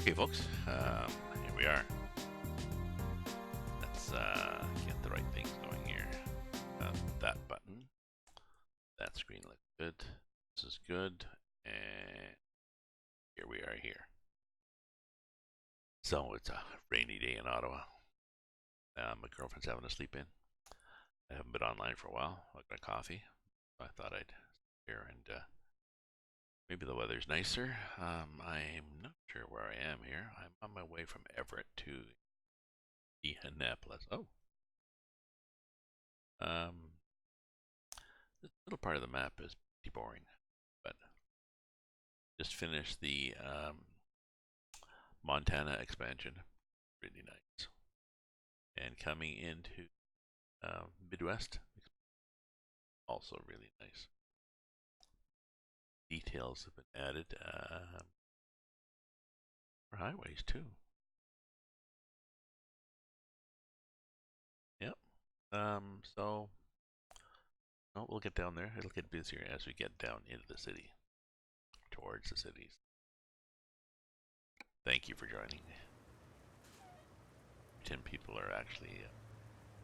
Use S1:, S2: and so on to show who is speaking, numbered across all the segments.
S1: Okay, folks, here we are. Let's get the right things going here. That button. That screen looks good. This is good. And here we are here. So it's a rainy day in Ottawa. My girlfriend's having a sleep in. I haven't been online for a while. I got a coffee. I thought I'd here and maybe the weather's nicer. I'm not sure where I am here. I'm on my way from Everett to Indianapolis. Oh. This little part of the map is pretty boring, but just finished the Montana expansion. Really nice. And coming into Midwest, also really nice. Details have been added for highways too. Yep. So well, we'll get down there. It'll get busier as we get down into the city, towards the cities. Thank you for joining. 10 people are actually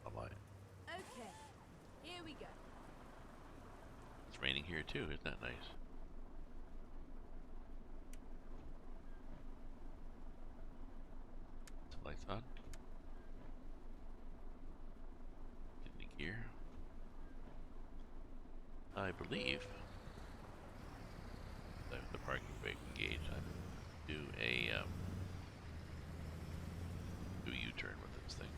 S1: online.
S2: Okay, here we go.
S1: It's raining here too. Isn't that nice? Some lights on. Getting the gear. I believe the parking brake engaged. I do a U-turn with this thing.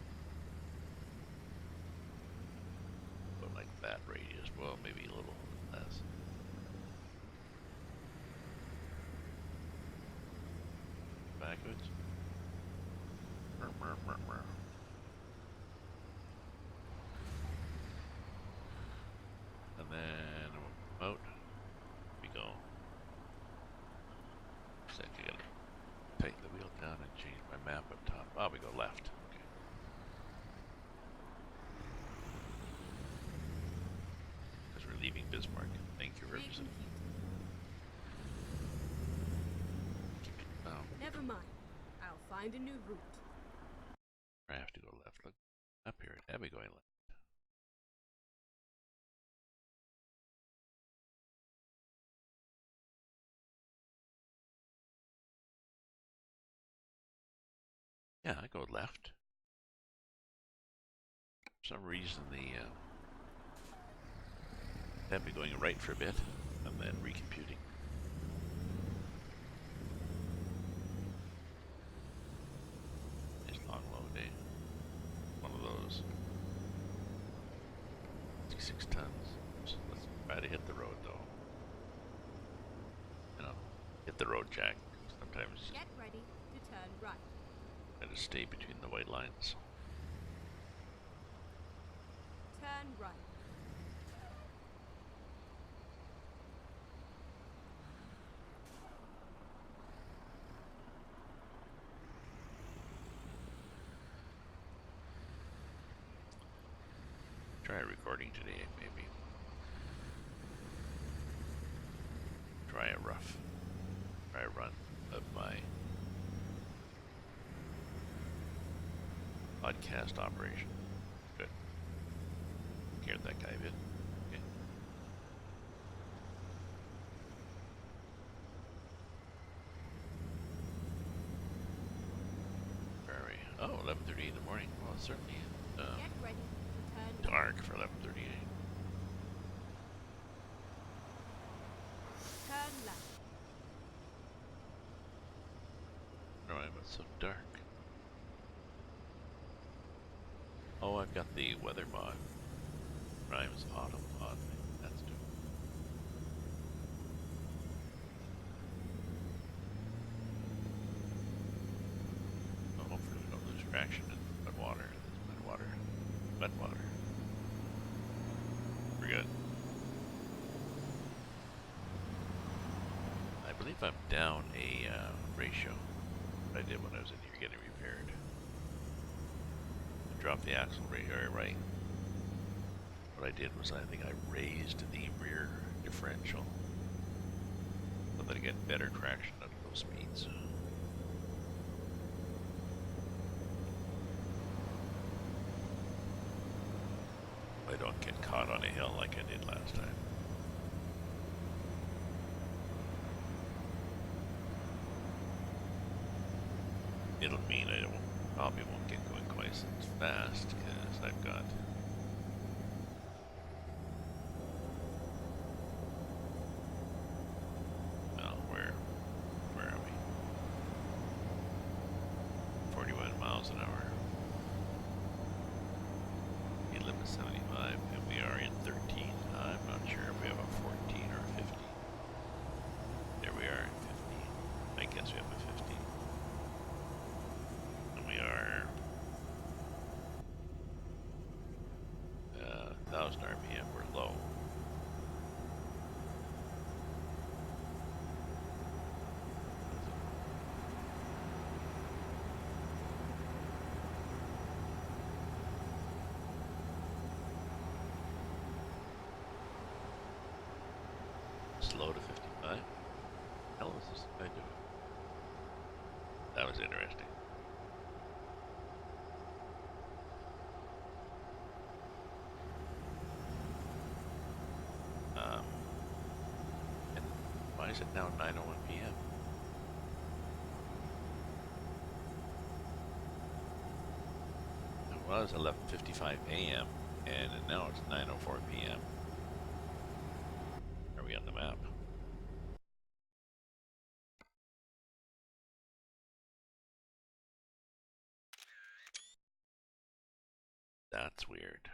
S1: But like that radius, well, maybe a little less. Backwards. And then out we go. So I gotta tighten the wheel down and change my map up top. Oh, we go left. Okay. Because we're leaving Bismarck. Thank you, Representative.
S2: Never mind. I'll find a new route.
S1: I have to go left. Look up here. It had me going left. Yeah, I go left. For some reason, the had me going right for a bit, and then recomputing. Nice long low day. One of those. 66 tons. So let's try to hit the road, though. You know, hit the road, Jack. Sometimes
S2: get ready to turn right.
S1: Gotta stay between the white lines.
S2: Turn right.
S1: Try recording today, maybe. Try a run of my podcast operation. Good. Scared that guy a bit. Okay. Where are we? Oh, 11:38 in the morning. Well, it's certainly
S2: get ready to turn
S1: dark for 11:38.
S2: Turn left.
S1: No, it's so dark. Oh, I've got the weather mod. Rhymes autumn mod. That's new. Well, hopefully we don't lose traction in wet water. Wet water. We're good. I believe I'm down a ratio that I did when I was in here getting repaired. I dropped the axle right. What I did was I think I raised the rear differential so that I get better traction at low speeds. don't get caught on a hill like I did last time. It'll mean I probably won't get going quite as fast because I've got where are we? 41 miles an hour. Speed limit 75, and we are in 13. I'm not sure if we have a 14 or a 15. There we are in 15. I guess we have a 15. And we are 1,000 RPM. We're low. Slow to 55. How was this guy doing? That was interesting. And why is it now 9:01 p.m.? It was 11:55 a.m. and now it's 9:04 p.m. Are we on the map? That's weird.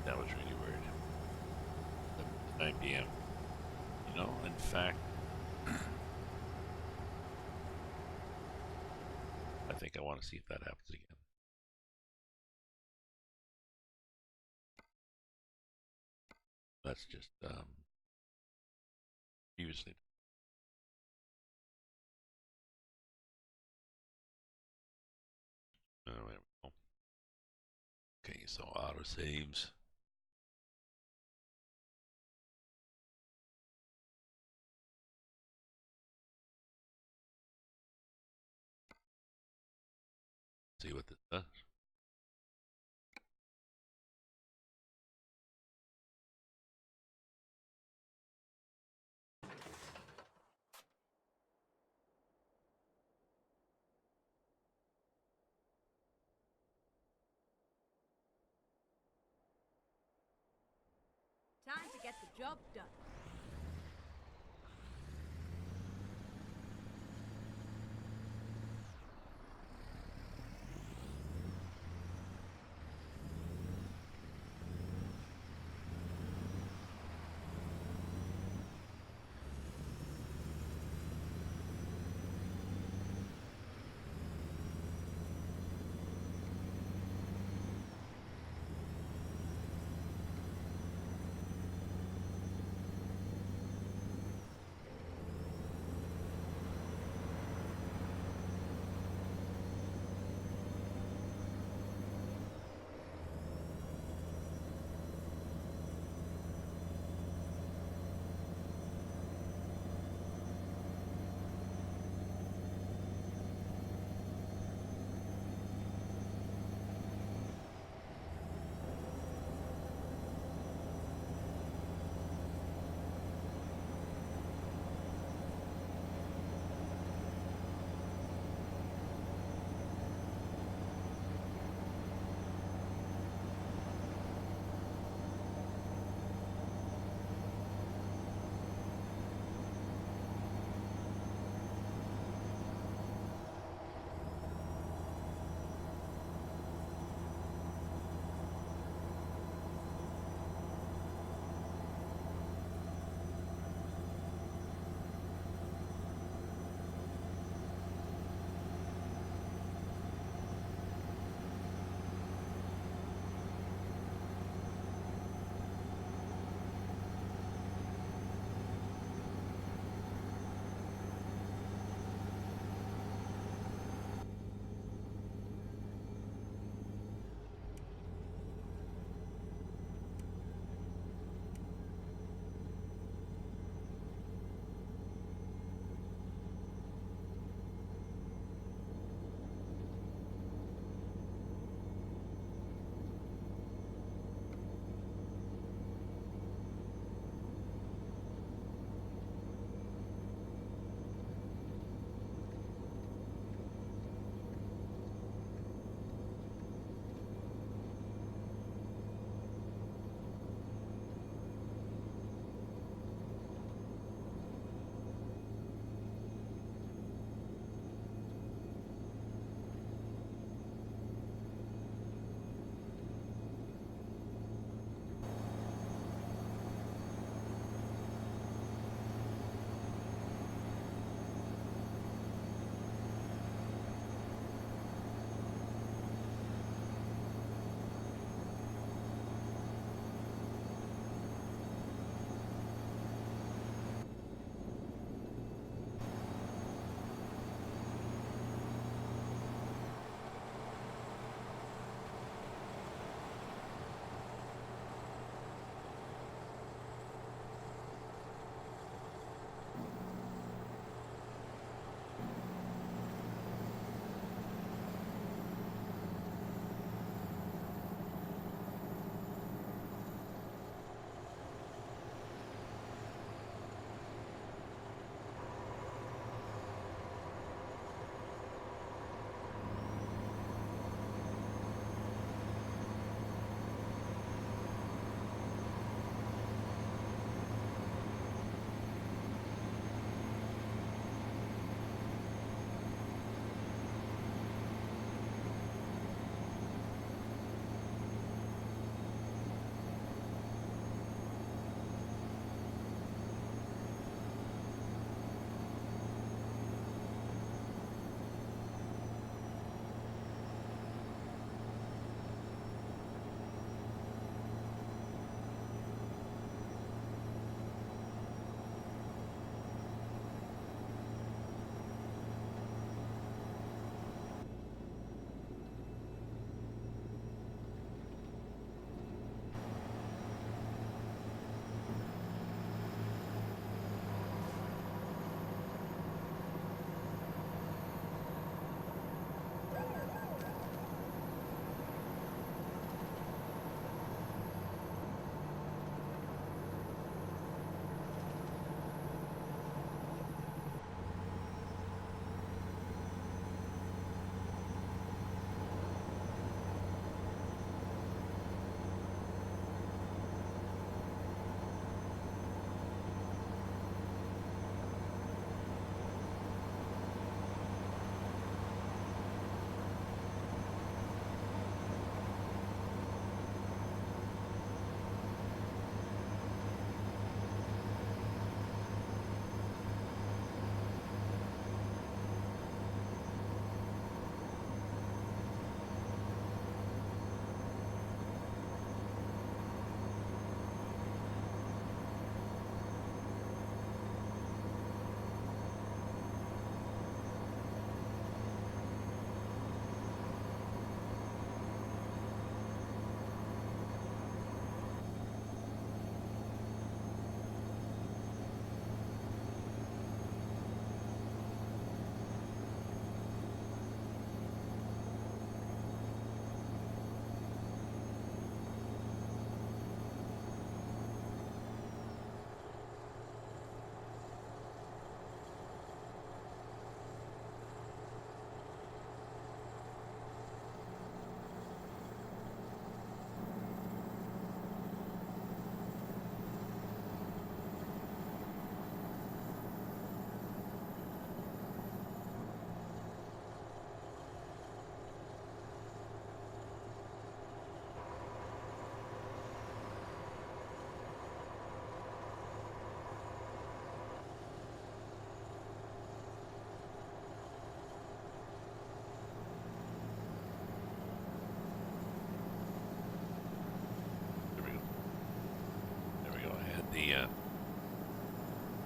S1: That was really weird. 9 p.m. You know, in fact, I think I want to see if that happens again. That's just previously. There we go. Okay, so auto saves. See what this does.
S2: Time to get the job done.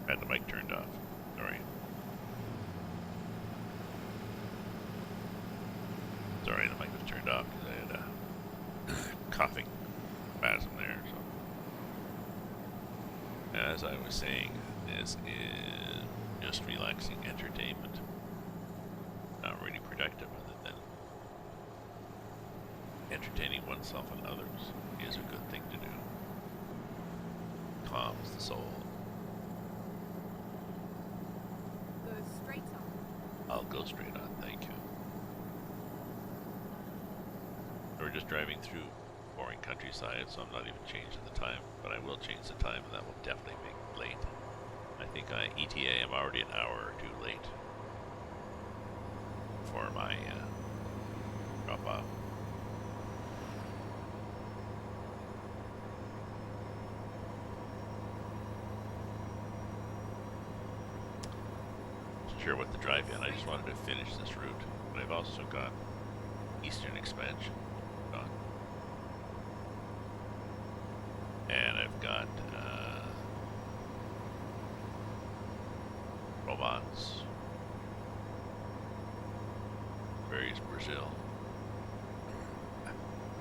S1: I had the mic turned off. Sorry. Sorry, the mic was turned off because I had a coughing spasm there. So, as I was saying, this is just relaxing entertainment. Not really productive other than entertaining oneself and others is a good thing to do. Calms the soul.
S2: Go straight on.
S1: I'll go straight on, thank you. We're just driving through boring countryside, so I'm not even changing the time, but I will change the time, and that will definitely make it late. I think ETA, I'm already an hour or two late for my drop off. Not sure what to drive in. I just wanted to finish this route, but I've also got Eastern Expansion on. And I've got Provence, various Brazil,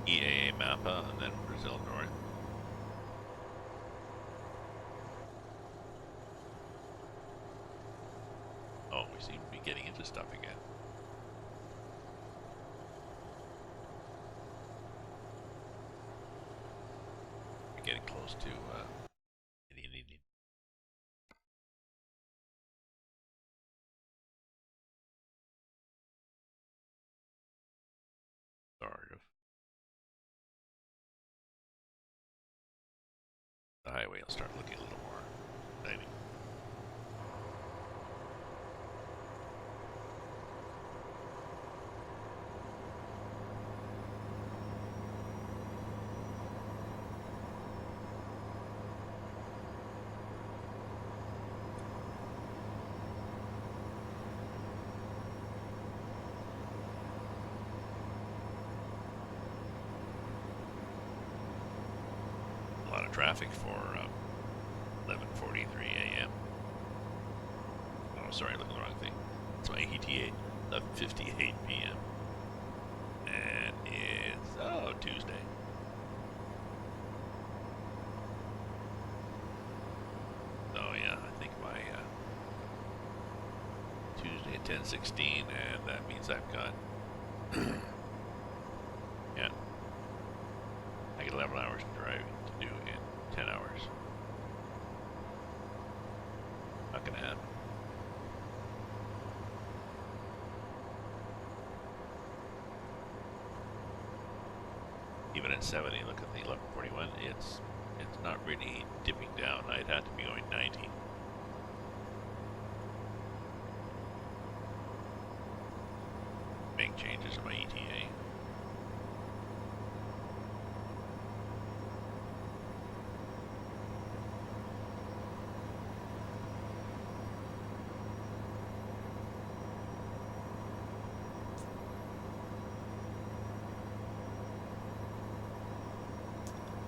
S1: EAA Mappa, and then Brazil North. Oh, we seem to be getting into stuff again. We're getting close to Indy. Sort of. The highway will start looking a little more exciting. A lot of traffic for 11:43 a.m. Oh, sorry, look at the wrong thing. It's my ETA, 11:58 p.m. And it's Tuesday. So yeah, I think my Tuesday at 10:16, and that means I've got yeah, I get 11 hours of driving to do in 10 hours. Not gonna happen. Even at 70, look at the 11:41. It's not really dipping down. I'd have to be going 90. Make changes in my ETA.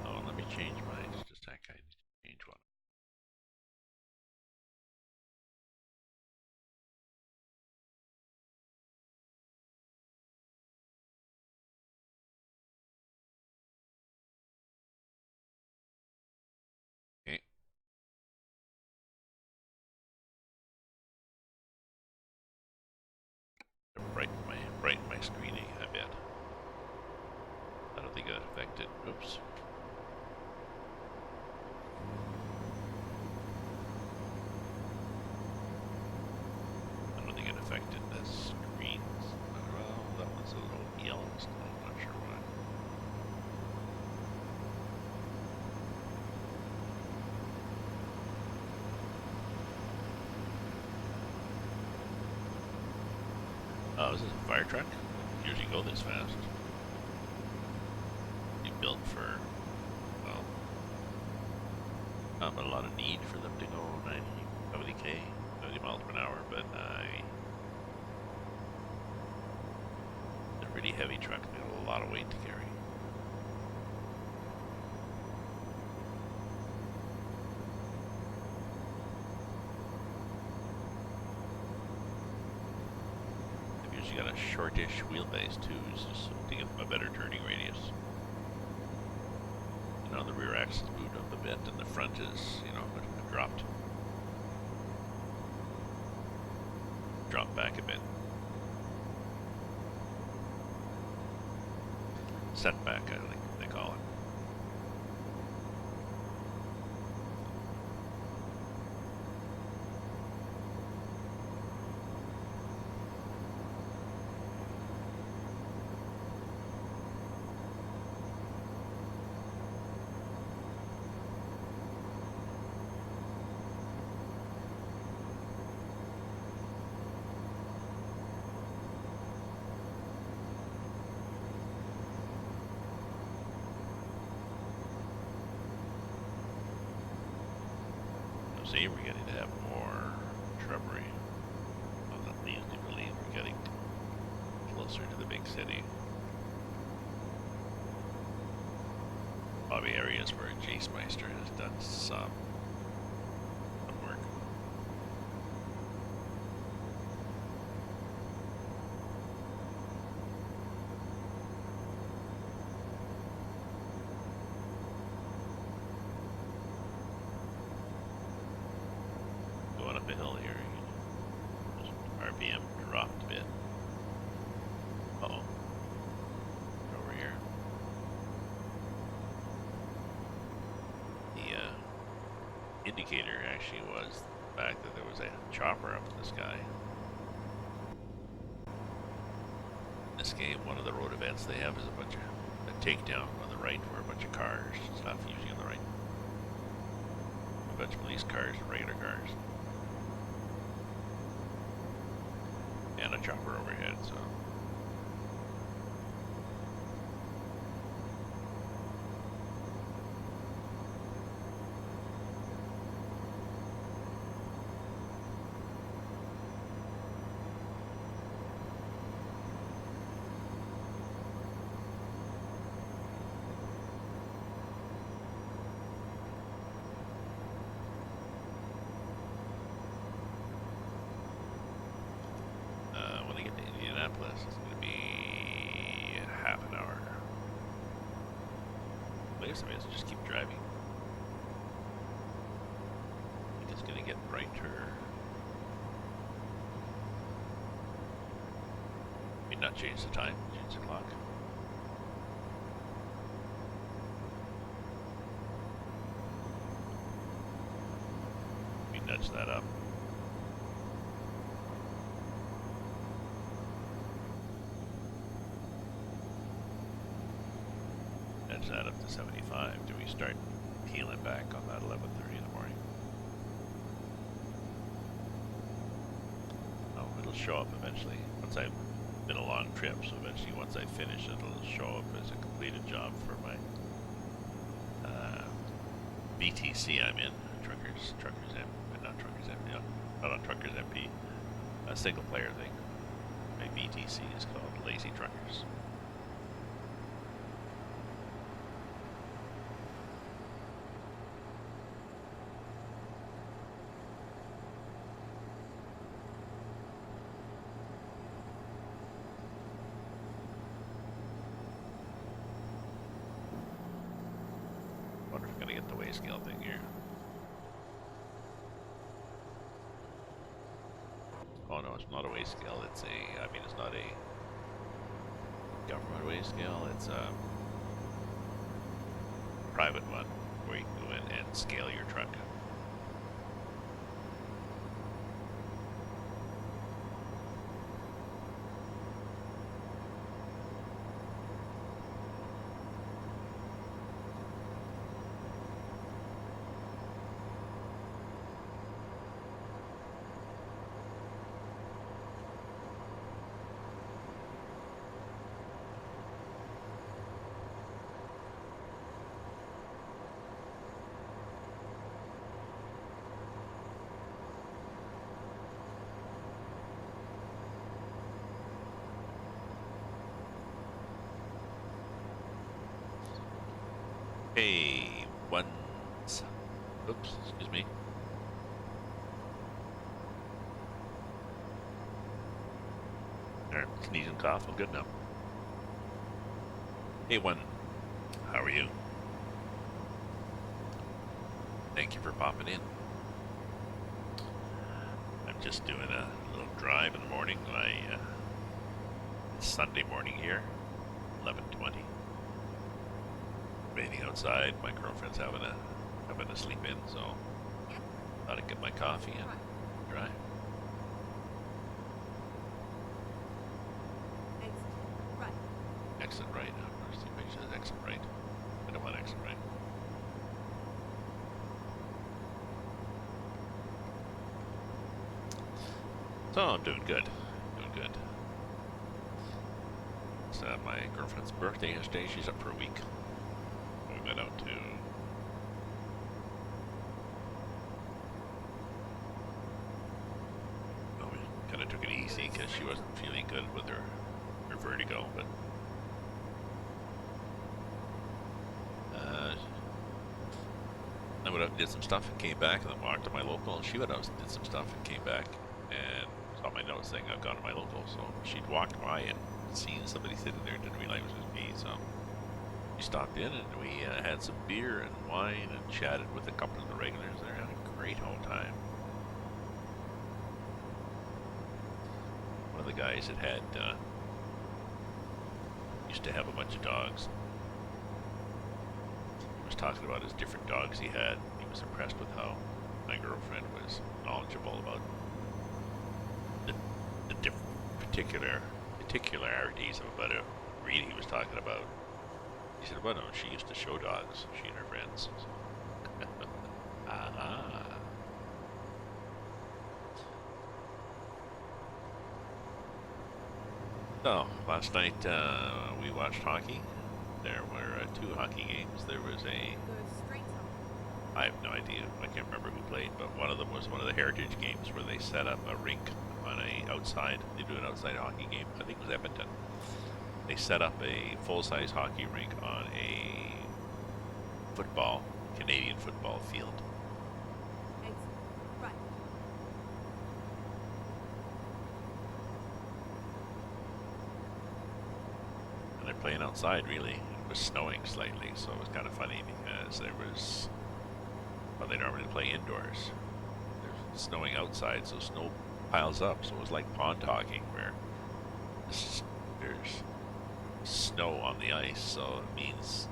S1: Oh, let me change mine. It's just that I need to change one. Okay. Brighten my screening a bit. I don't think that affected. Oops. I don't think it affected the screens. Well, that one's a little yellow still. I'm not sure why. Oh, is this a fire truck? Usually go this fast. You built for, well, not a lot of need for them to go 90, 70k, 70 miles per hour, but they're really heavy trucks. They have a lot of weight to carry. actually got a shortish wheelbase too, just to give them a better turning radius. You know, the rear axle moved up a bit, and the front is, you know, dropped back a bit. Setback, I think they call it. See, we're getting to have more shrubbery. Well, that leads me to believe we're getting closer to the big city. Probably areas where Jace Meister has done some work. Going up a hill here, RPM dropped a bit. Uh-oh. Over here. The indicator actually was the fact that there was a chopper up in the sky. In this game, one of the road events they have is a bunch of a takedown on the right where a bunch of cars, stuff usually on the right. A bunch of police cars and regular cars. And a chopper overhead, so. When I get to Indianapolis, it's going to be half an hour. I guess I may as well just keep driving. I think it's going to get brighter. Maybe not change the time, change the clock. Maybe nudge that up. Nudge that up to 75. Do we start peeling back on that 11:30 in the morning? Oh, it'll show up eventually. Once I've been a long trip, so eventually once I finish, it'll show up as a completed job for my BTC I'm in. Truckers MP, not Truckers MP, not on Truckers MP. A single player thing. My BTC is called Lazy Truckers. Wonder if I'm gonna get the weigh scale thing here. Oh no, it's not a weigh scale. It's it's not a government weigh scale. It's a private one where you can go in and scale your truck. Hey, ones. Oops, excuse me. There. there. Sneeze and cough. I'm good now. Hey, one. How are you? Thank you for popping in. I'm just doing a little drive in the morning. It's Sunday morning here, 11:20. Raining outside. My girlfriend's having a sleep in, so thought I'd get my coffee and drive. Exit right. First thing make sure there's exit right. I don't want exit right. So I'm doing good. Doing good. It's my girlfriend's birthday yesterday. She's up for a week. We went out to we kind of took it easy because she wasn't feeling good with her vertigo, but I went out and did some stuff and came back, and then walked to my local, and she went out and did some stuff and came back and saw my notes saying I've gone to my local. So she'd walked by and seen somebody sitting there, didn't realize it was me, so we stopped in and we had some beer and wine and chatted with a couple of the regulars there. Had a great whole time. One of the guys that had used to have a bunch of dogs. He was talking about his different dogs he had. He was impressed with how my girlfriend was knowledgeable about the different particularities of about a breed he was talking about. He said, well, no, she used to show dogs, she and her friends. Ah. So, last night we watched hockey. There were 2 hockey games. There was I have no idea. I can't remember who played, but one of them was one of the heritage games where they set up a rink on a outside. They do an outside hockey game. I think it was Edmonton. They set up a full-size hockey rink on a Canadian football field. And they're playing outside, really. It was snowing slightly, so it was kind of funny because well, they normally play indoors. There's snowing outside, so snow piles up, so it was like pond hockey where there's snow on the ice, so it means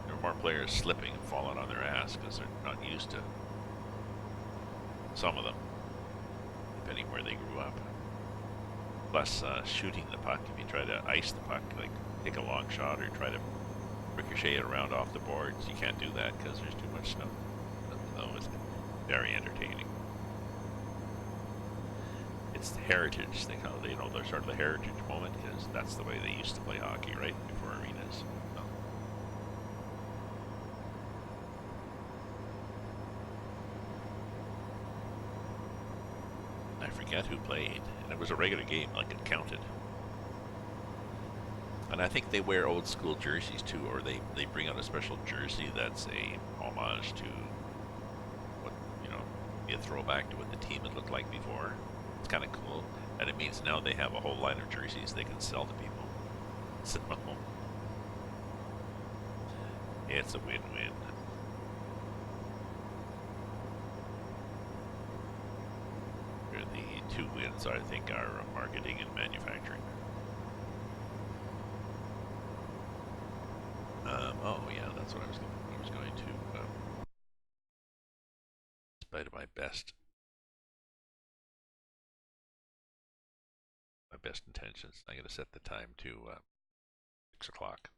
S1: there are more players slipping and falling on their ass because they're not used to some of them, depending where they grew up. Plus, shooting the puck, if you try to ice the puck, like take a long shot or try to ricochet it around off the boards, you can't do that because there's too much snow. So it's very entertaining. It's the heritage, they call it, they're sort of the heritage moment because that's the way they used to play hockey, right, before arenas. So. I forget who played, and it was a regular game, like it counted. And I think they wear old school jerseys too, or they bring out a special jersey that's a homage to what, be a throwback to what the team had looked like before. It's kind of cool, and it means now they have a whole line of jerseys they can sell to people. So, it's a win-win. The 2 wins, I think, are marketing and manufacturing. Oh yeah, that's what I was going to. In spite of my best intentions, I'm going to set the time to 6 o'clock.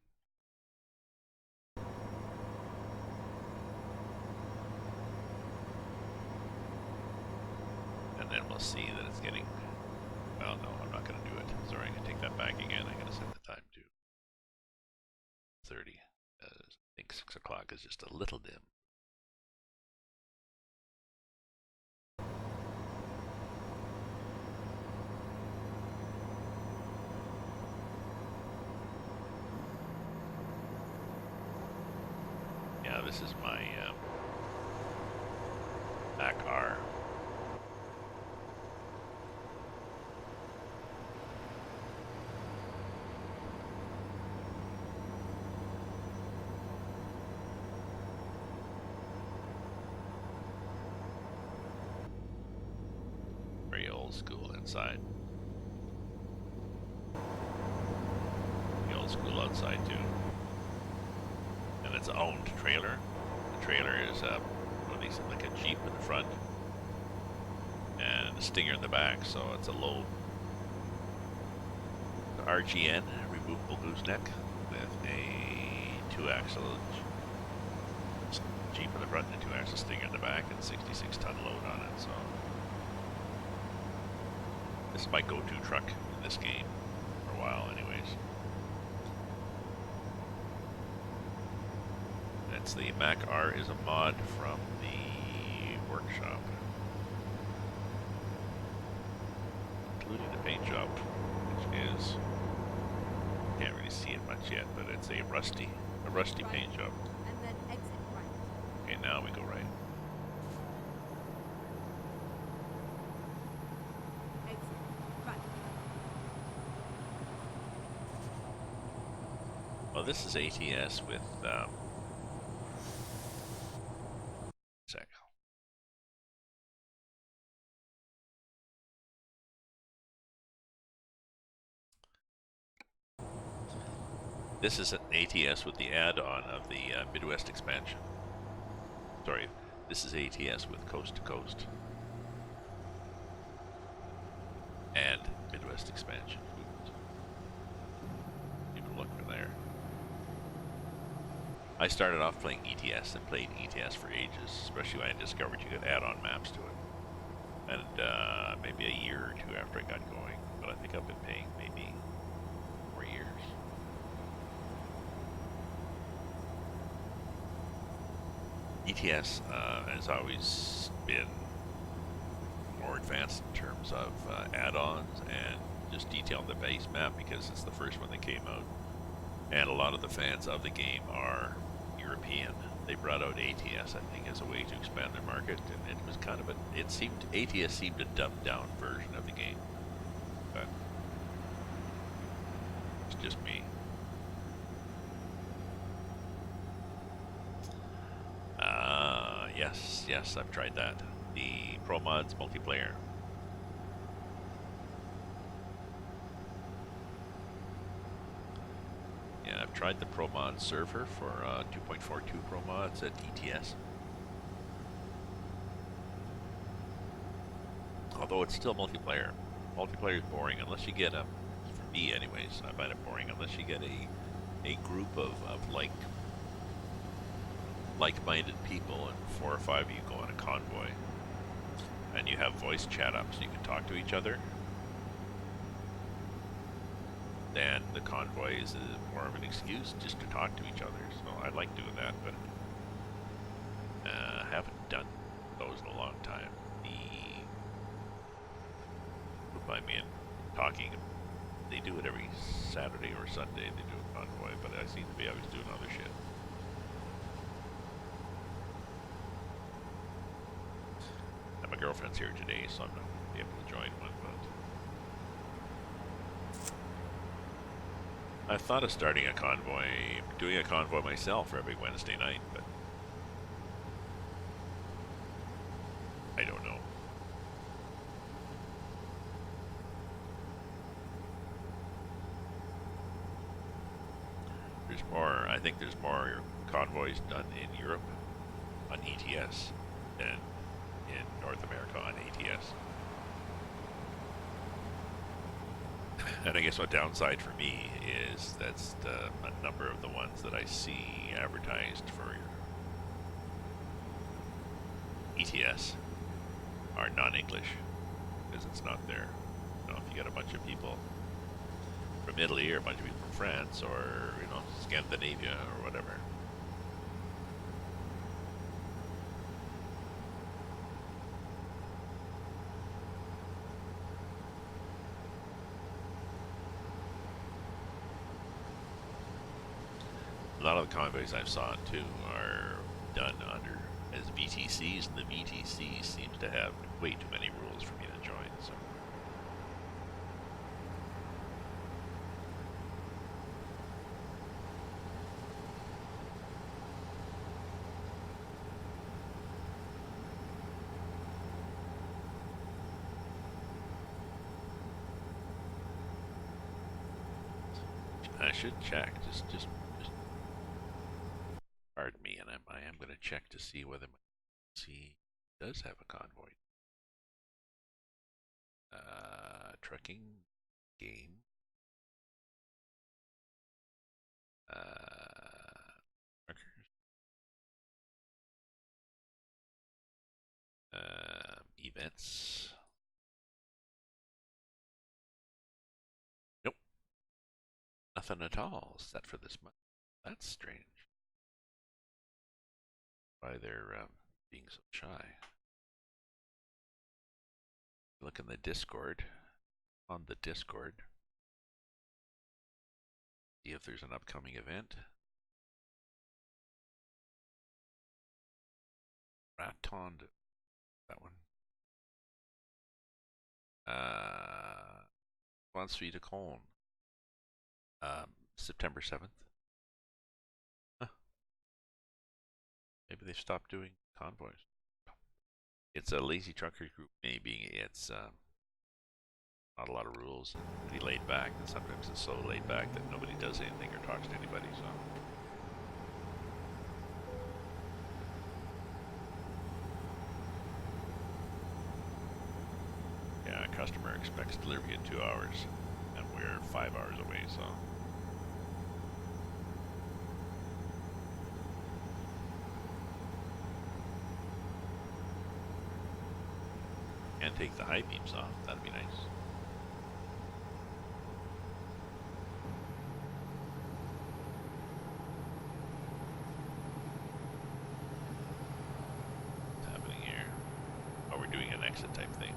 S1: And then we'll see that it's getting. Well, no, I'm not going to do it. Sorry, I can take that back again. I'm going to set the time to 30. I think 6 o'clock is just a little dim. Yeah, this is my back R. old school inside. The old school outside too. And it's an owned trailer. The trailer is like a Jeep in the front and a Stinger in the back, so it's a low RGN, removable gooseneck, with a 2-axle Jeep in the front and a 2-axle Stinger in the back, and 66-ton load on it. So this is my go-to truck in this game for a while, anyways. That's the Mac R is a mod from the workshop, including the paint job, which is, can't really see it much yet, but it's a rusty
S2: Right.
S1: paint job.
S2: And then exit right.
S1: Okay, now we go right.
S2: Exit right.
S1: Well, this is ATS with sec. This is an ATS with the add-on of the Midwest expansion. Sorry, this is ATS with Coast to Coast and Midwest expansion. You can look for there. I started off playing ETS and played ETS for ages, especially when I discovered you could add on maps to it. And maybe a year or two after I got going, but I think I've been paying maybe 4 years. ETS has always been more advanced in terms of add-ons and just detailing the base map because it's the first one that came out. And a lot of the fans of the game are European. They brought out ATS, I think, as a way to expand their market, and it was kind of ATS seemed a dumbed down version of the game. But it's just me. Yes, I've tried that. The Pro Mods multiplayer. Yeah, I've tried the Pro Mod server for 2.42 Pro Mods at ETS. Although it's still multiplayer. Multiplayer is boring unless you get for me anyways, I find it boring unless you get a group of like-minded people, and 4 or 5 of you go on a convoy, and you have voice chat up so you can talk to each other. Then the convoy is more of an excuse just to talk to each other. So I like doing that, but I haven't done those in a long time. The group I'm in, talking, they do it every Saturday or Sunday. They do a convoy, but I seem to be always doing other shit. My girlfriend's here today, so I'm not going to be able to join one, but I thought of starting a convoy, doing a convoy myself every Wednesday night, but I don't know. I think there's more convoys done in Europe on ETS than in North America on ATS. And I guess what downside for me is that's a number of the ones that I see advertised for ETS are non-English because it's not there. You know, if you got a bunch of people from Italy or a bunch of people from France or, you know, Scandinavia or whatever. A lot of the convoys I've saw too are done under as VTCs, and the VTC seems to have way too many rules for me to join. So I should check. Just pardon me, and I am going to check to see whether my C does have a convoy. Trucking game. Truckers. Events. Nope, nothing at all set for this month. That's strange. Why they're being so shy. Look in the Discord. On the Discord. See if there's an upcoming event. Raton. That one. Suite de Con. September 7th. Huh. Maybe they stopped doing convoys. It's a lazy trucker group. Maybe it's not a lot of rules and pretty laid back. And sometimes it's so laid back that nobody does anything or talks to anybody. So. Yeah, a customer expects delivery in 2 hours, and we're 5 hours away, so. And take the high beams off, that'd be nice. What's happening here? Oh, we're doing an exit type thing.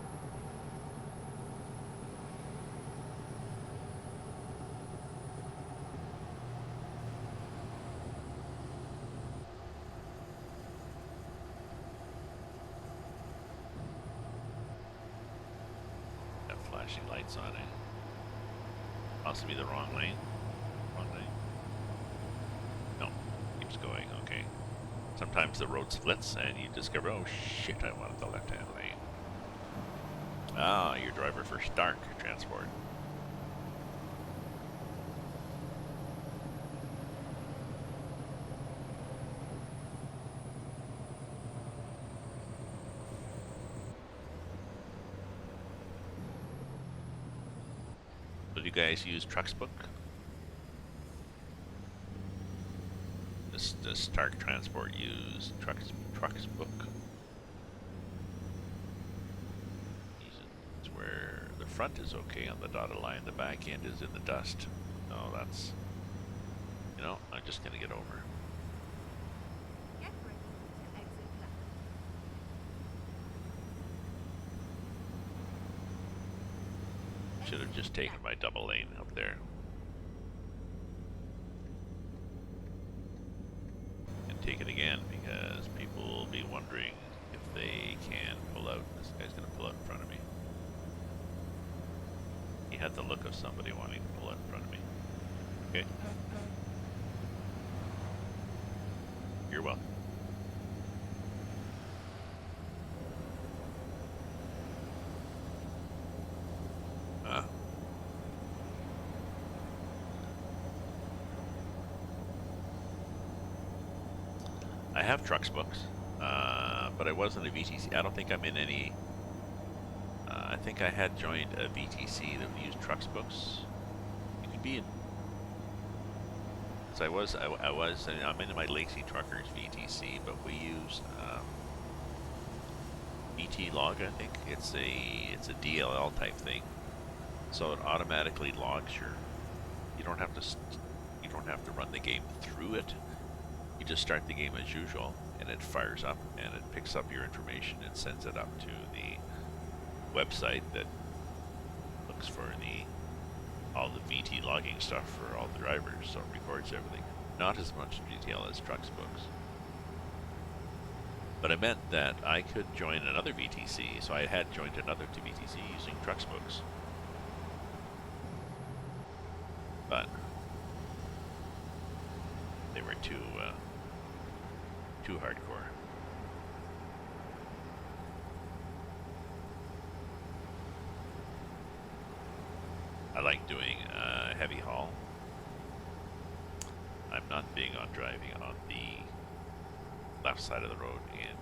S1: Flashing lights on it. Possibly the wrong lane. Wrong lane. No, keeps going. Okay. Sometimes the road splits and you discover, oh shit, I wanted the left-hand lane. Ah, your driver for Stark Transport. Do you guys use Trucksbook? Does Stark Transport use Trucksbook? It's where the front is okay on the dotted line, the back end is in the dust. No, that's, you know, I'm just gonna get over.
S2: Get ready to exit left.
S1: Should have just taken my double lane up there. And take it again, because people will be wondering if they can pull out. This guy's gonna pull out in front of me. He had the look of somebody wanting to pull out in front of me. Okay. You're welcome. I have Trucksbooks, but I wasn't a VTC. I don't think I'm in any. I think I had joined a VTC that would use Trucksbooks. You could be in. Because I'm in my Lazy Truckers VTC, but we use BT log. I think it's a DLL type thing, so it automatically logs your. You don't have to run the game through it. You just start the game as usual, and it fires up, and it picks up your information and sends it up to the website that looks for all the VT logging stuff for all the drivers, so it records everything. Not as much detail as Trucksbooks. But I meant that I could join another VTC, so I had joined another VTC using Trucksbooks. But they were too hardcore. I like doing heavy haul. I'm not big on driving on the left side of the road in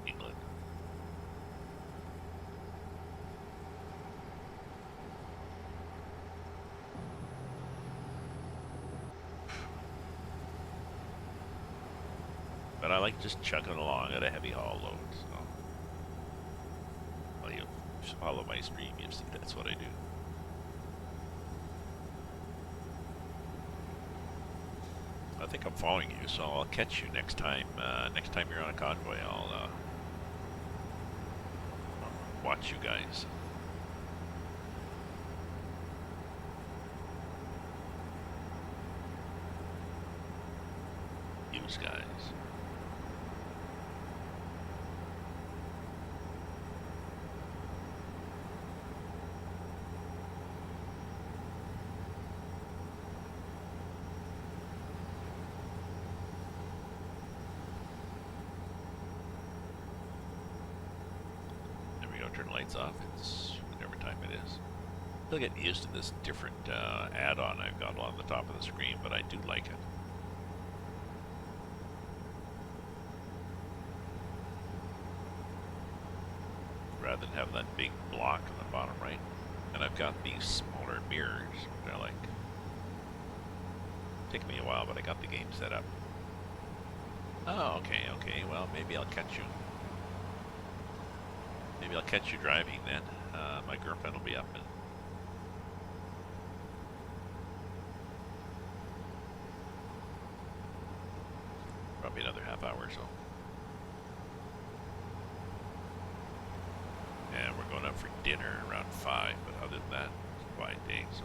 S1: England. But I like just chugging along at a heavy haul load, so. Well, you follow my stream, you see that's what I do. I think I'm following you, so I'll catch you next time. Next time you're on a convoy, I'll watch you guys. Use guys. There we go, turn the lights off. It's whatever time it is. Still getting used to this different add-on I've got on the top of the screen, but I do like it. Rather than have that big block on the bottom right. And I've got these smaller mirrors, which I like. Taking me a while, but I got the game set up. Oh, okay, well, maybe I'll catch you. Maybe I'll catch you driving then. My girlfriend will be up in probably another half hour or so. And we're going out for dinner around 5, but other than that, it's a quiet day, so.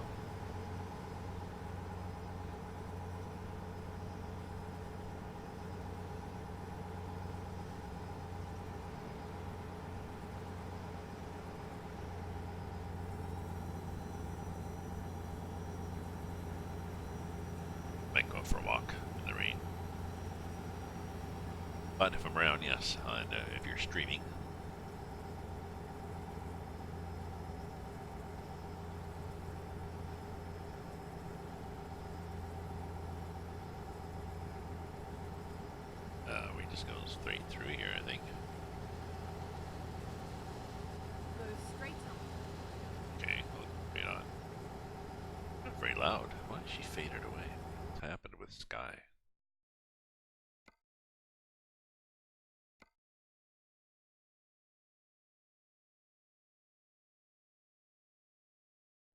S1: Might go for a walk in the rain. But if I'm around, yes, and if you're streaming, we just go straight through here, I think.
S2: Go straight on.
S1: Okay, straight on. Not very loud. Why is she faded away? What's happened with Sky?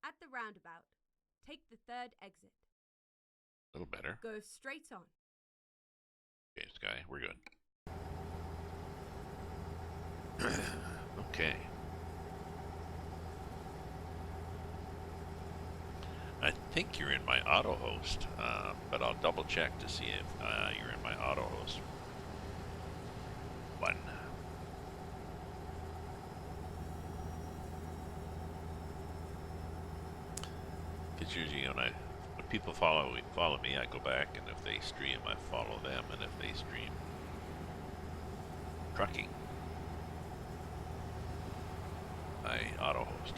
S2: At the roundabout, take the third exit.
S1: A little better.
S2: Go straight on.
S1: Okay, Sky, we're good. Okay. I think you're in my auto host, but I'll double check to see if you're in my auto host. One. Because usually when people follow me, I go back, and if they stream, I follow them, and if they stream trucking, I auto host.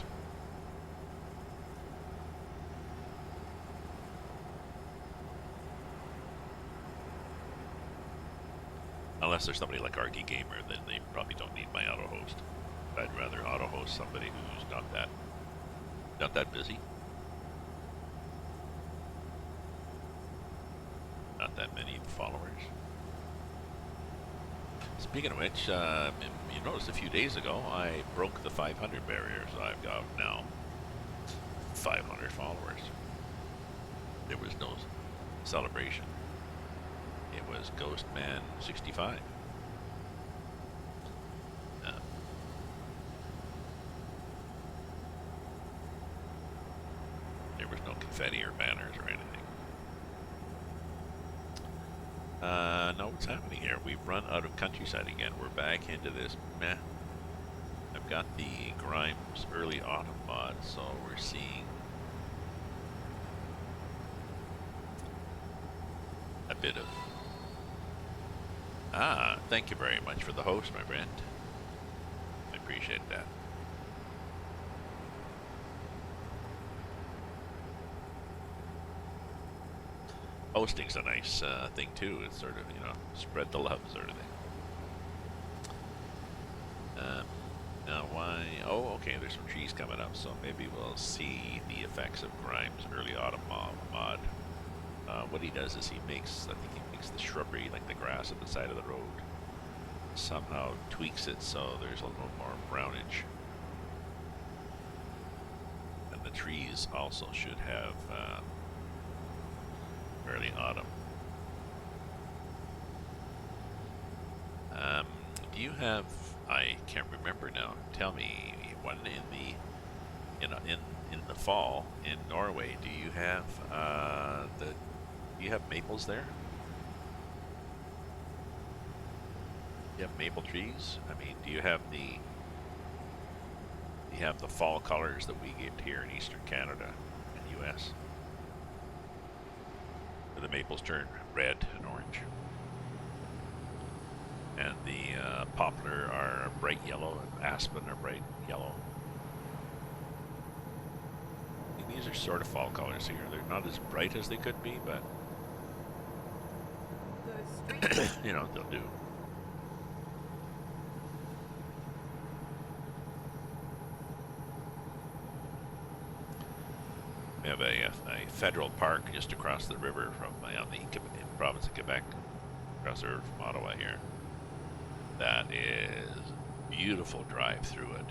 S1: Unless there's somebody like RD Gamer, then they probably don't need my auto host. I'd rather auto host somebody who's not that busy. Not that many followers. Speaking of which, you noticed a few days ago I broke the 500 barrier, so I've got now 500 followers. There was no celebration. It was Ghostman 65. There was no confetti or banners or anything. No, what's happening here? We've run out of countryside again. We're back into this meh. I've got the Grimes early autumn mod, so we're seeing a bit of... thank you very much for the host, my friend. I appreciate that. Hosting's a nice thing too. It's sort of, spread the love sort of thing. Now why? Oh, okay. There's some trees coming up, so maybe we'll see the effects of Grimes' early autumn mod. What he does is I think he makes the shrubbery, like the grass at the side of the road, somehow tweaks it so there's a little more brownage. And the trees also should have early autumn. Do you have? I can't remember now. Tell me one in the fall in Norway. Do you have do you have maples there? Do you have maple trees? I mean, do you have the fall colors that we get here in Eastern Canada and U.S.? Where the maples turn red and orange, and the poplar are bright yellow, and aspen are bright yellow. These are sort of fall colors here. They're not as bright as they could be, but they'll do. We have a federal park just across the river from on the province of Quebec, across the river from Ottawa here. That is beautiful drive through it,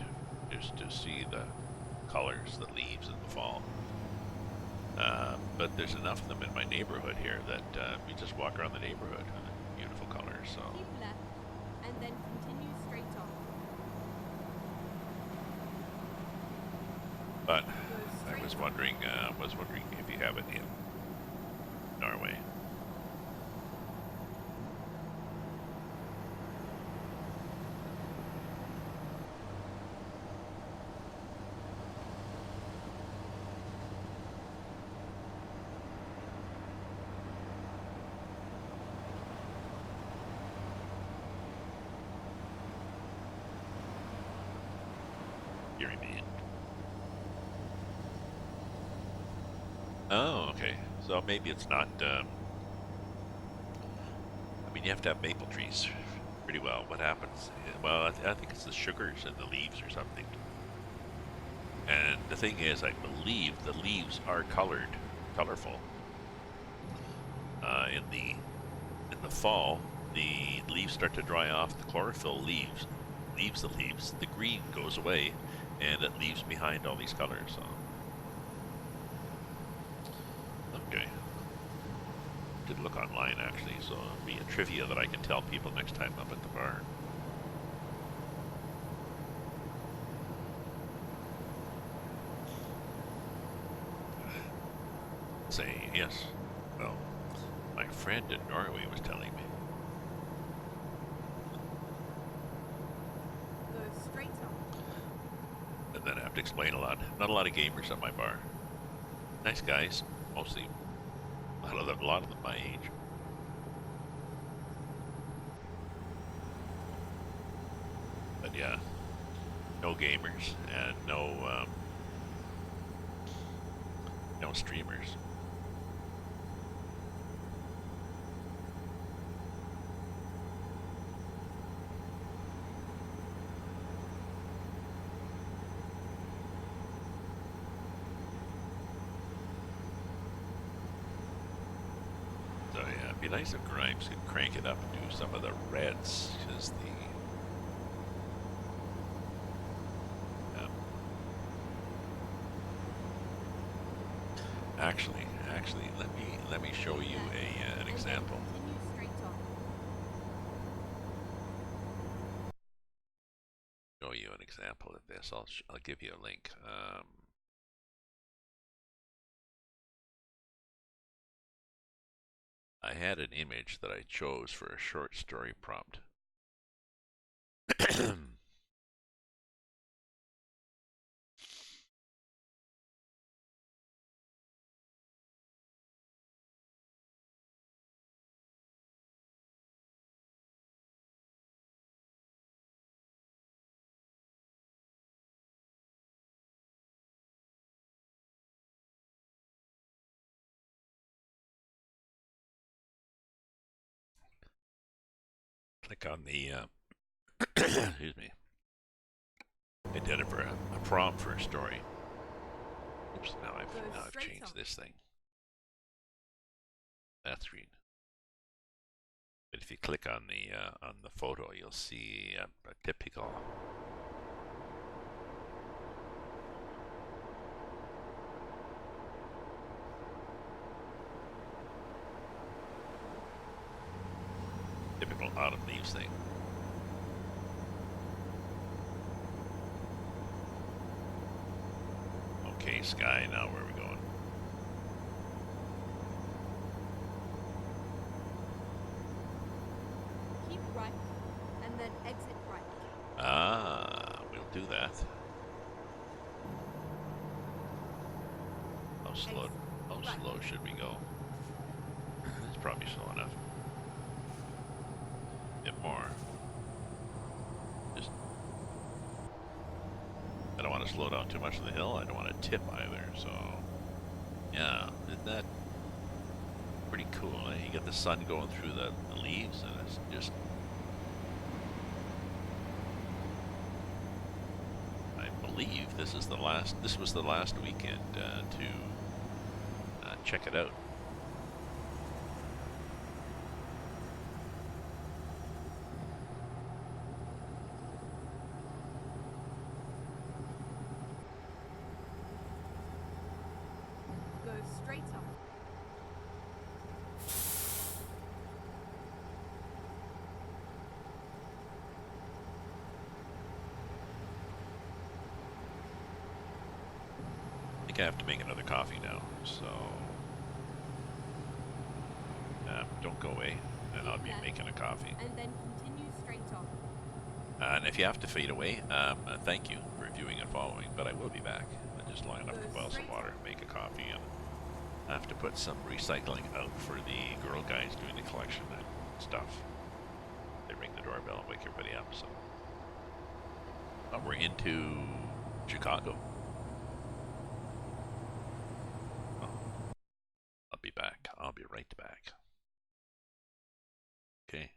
S1: just to see the colors, the leaves in the fall. But there's enough of them in my neighborhood here that we just walk around the neighborhood with beautiful colors. So
S2: Keep left and then continue straight on.
S1: but I was wondering if you have it in Norway. Hearing me. Oh, okay. So maybe it's not. I mean, you have to have maple trees pretty well. What happens? Well, I think it's the sugars in the leaves or something. And the thing is, I believe the leaves are colorful. In the fall, the leaves start to dry off. The chlorophyll leaves the leaves. The green goes away, and it leaves behind all these colors. So. Okay. Did look online actually, so it'll be a trivia that I can tell people next time up at the bar. Say yes. Well, my friend in Norway was telling me.
S2: Go straight on.
S1: And then I have to explain a lot. Not a lot of gamers at my bar. Nice guys, mostly. A lot of them my age. But yeah, no gamers and no streamers. So yeah, it'd be nice if Grimes could crank it up and do some of the reds, because actually, let me show you an example.
S2: Continue straight on.
S1: Show you an example of this. I'll give you a link. I had an image that I chose for a short story prompt. click on the, excuse me, I did it for a prompt for a story. Oops, now I've
S2: Straight
S1: changed
S2: on.
S1: this thing. That screen. But if you click on the photo, you'll see a typical autumn leaves thing. Okay, Sky, now where are we going?
S2: Keep right, and then exit right.
S1: Ah, we'll do that. How slow?
S2: Exit
S1: How
S2: right.
S1: slow should we go? It's probably slow enough. A bit more. Just, I don't want to slow down too much on the hill. I don't want to tip either. So, yeah, isn't that pretty cool? Eh? You get the sun going through the leaves, and it's just. I believe this is the last. This was the last weekend to check it out.
S2: Go straight on.
S1: I think I have to make another coffee now. So don't go away, and I'll
S2: Keep
S1: be
S2: left,
S1: making a coffee.
S2: and then continue straight on.
S1: And if you have to fade away, thank you for viewing and following, but I will be back. I just line up
S2: Go
S1: to boil some
S2: straight
S1: water,
S2: on.
S1: make a coffee, and I have to put some recycling out for the girl guys doing the collection and stuff. They ring the doorbell and wake everybody up, so. We're into Chicago. Oh, I'll be back. I'll be right back. Okay.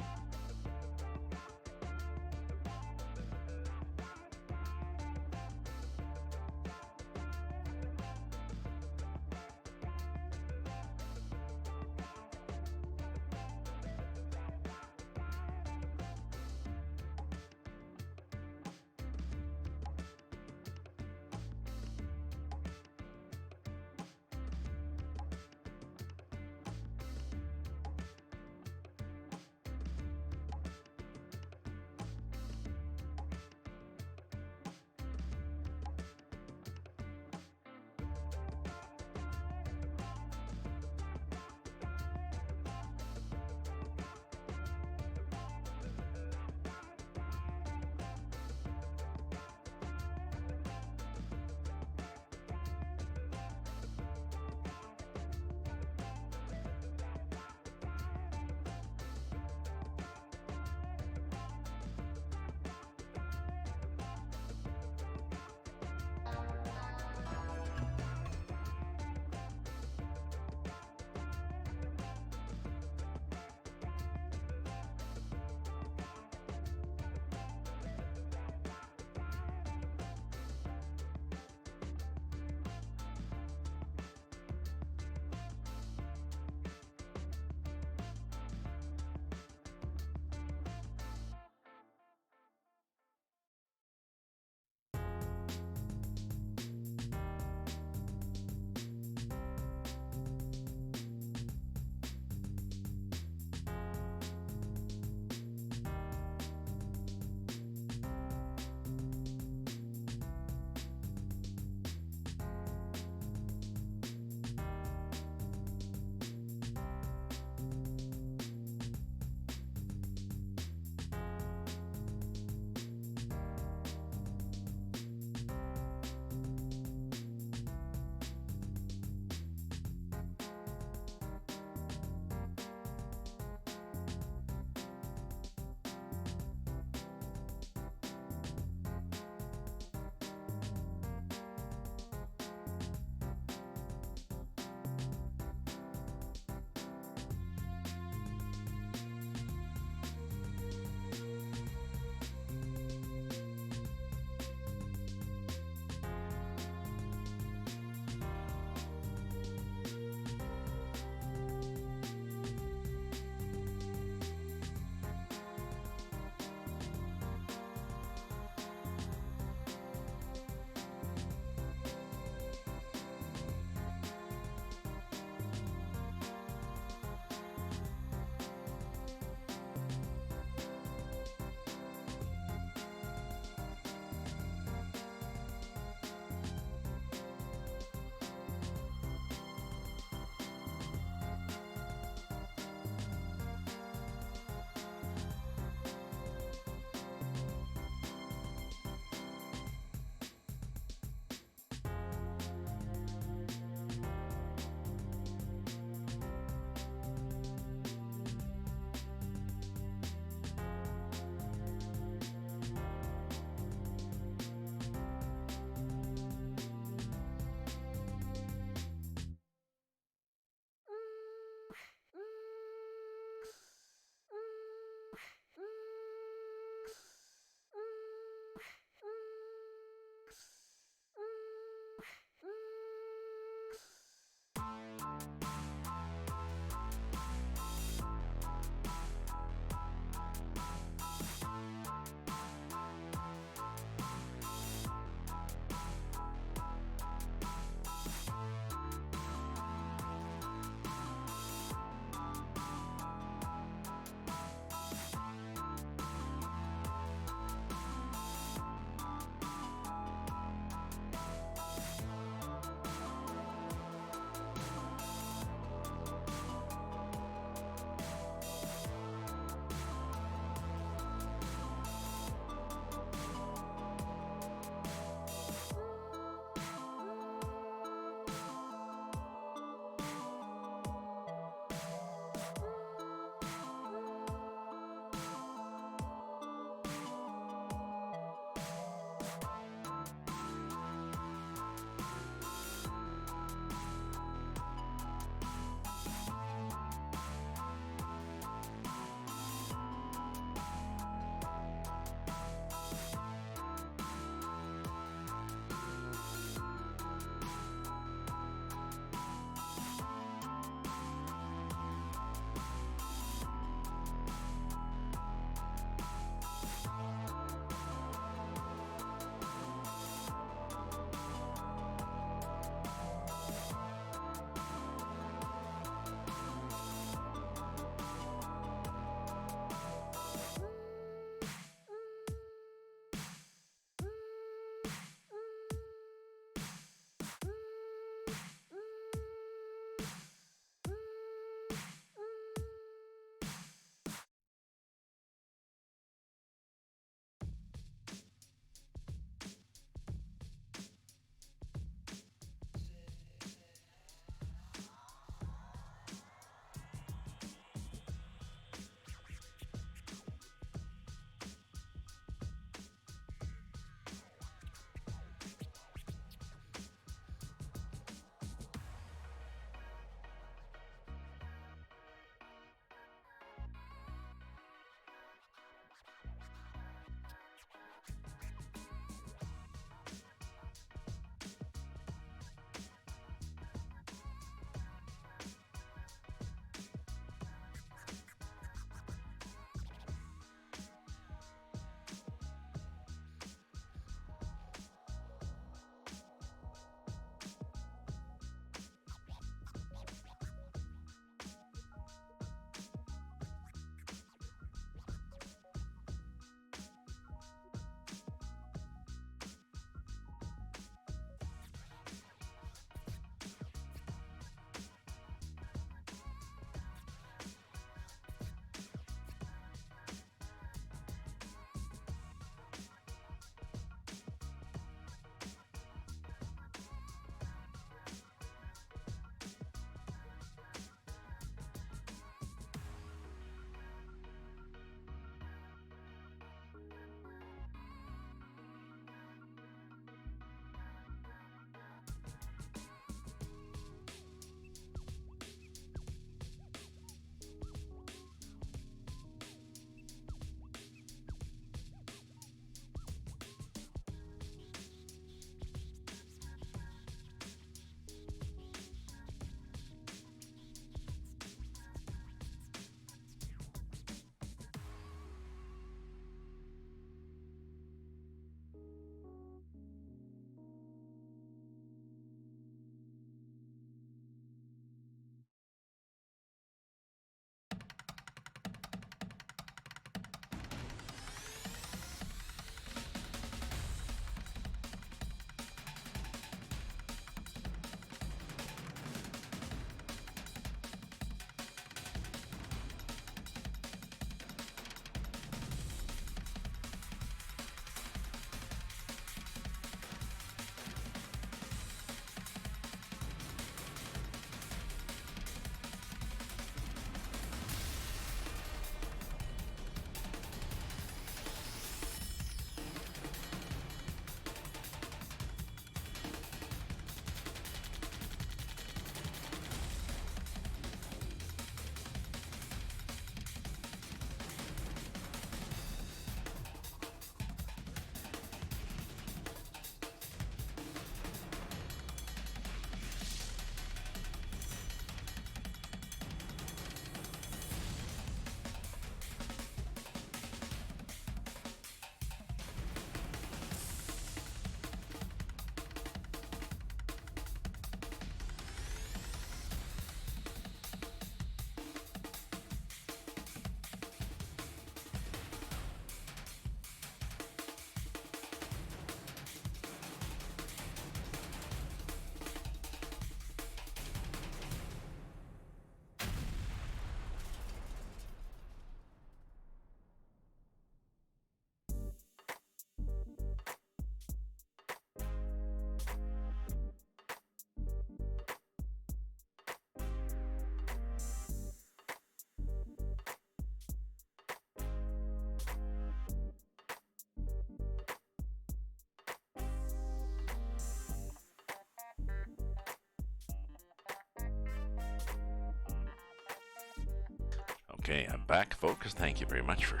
S1: Okay, I'm back, folks. Thank you very much for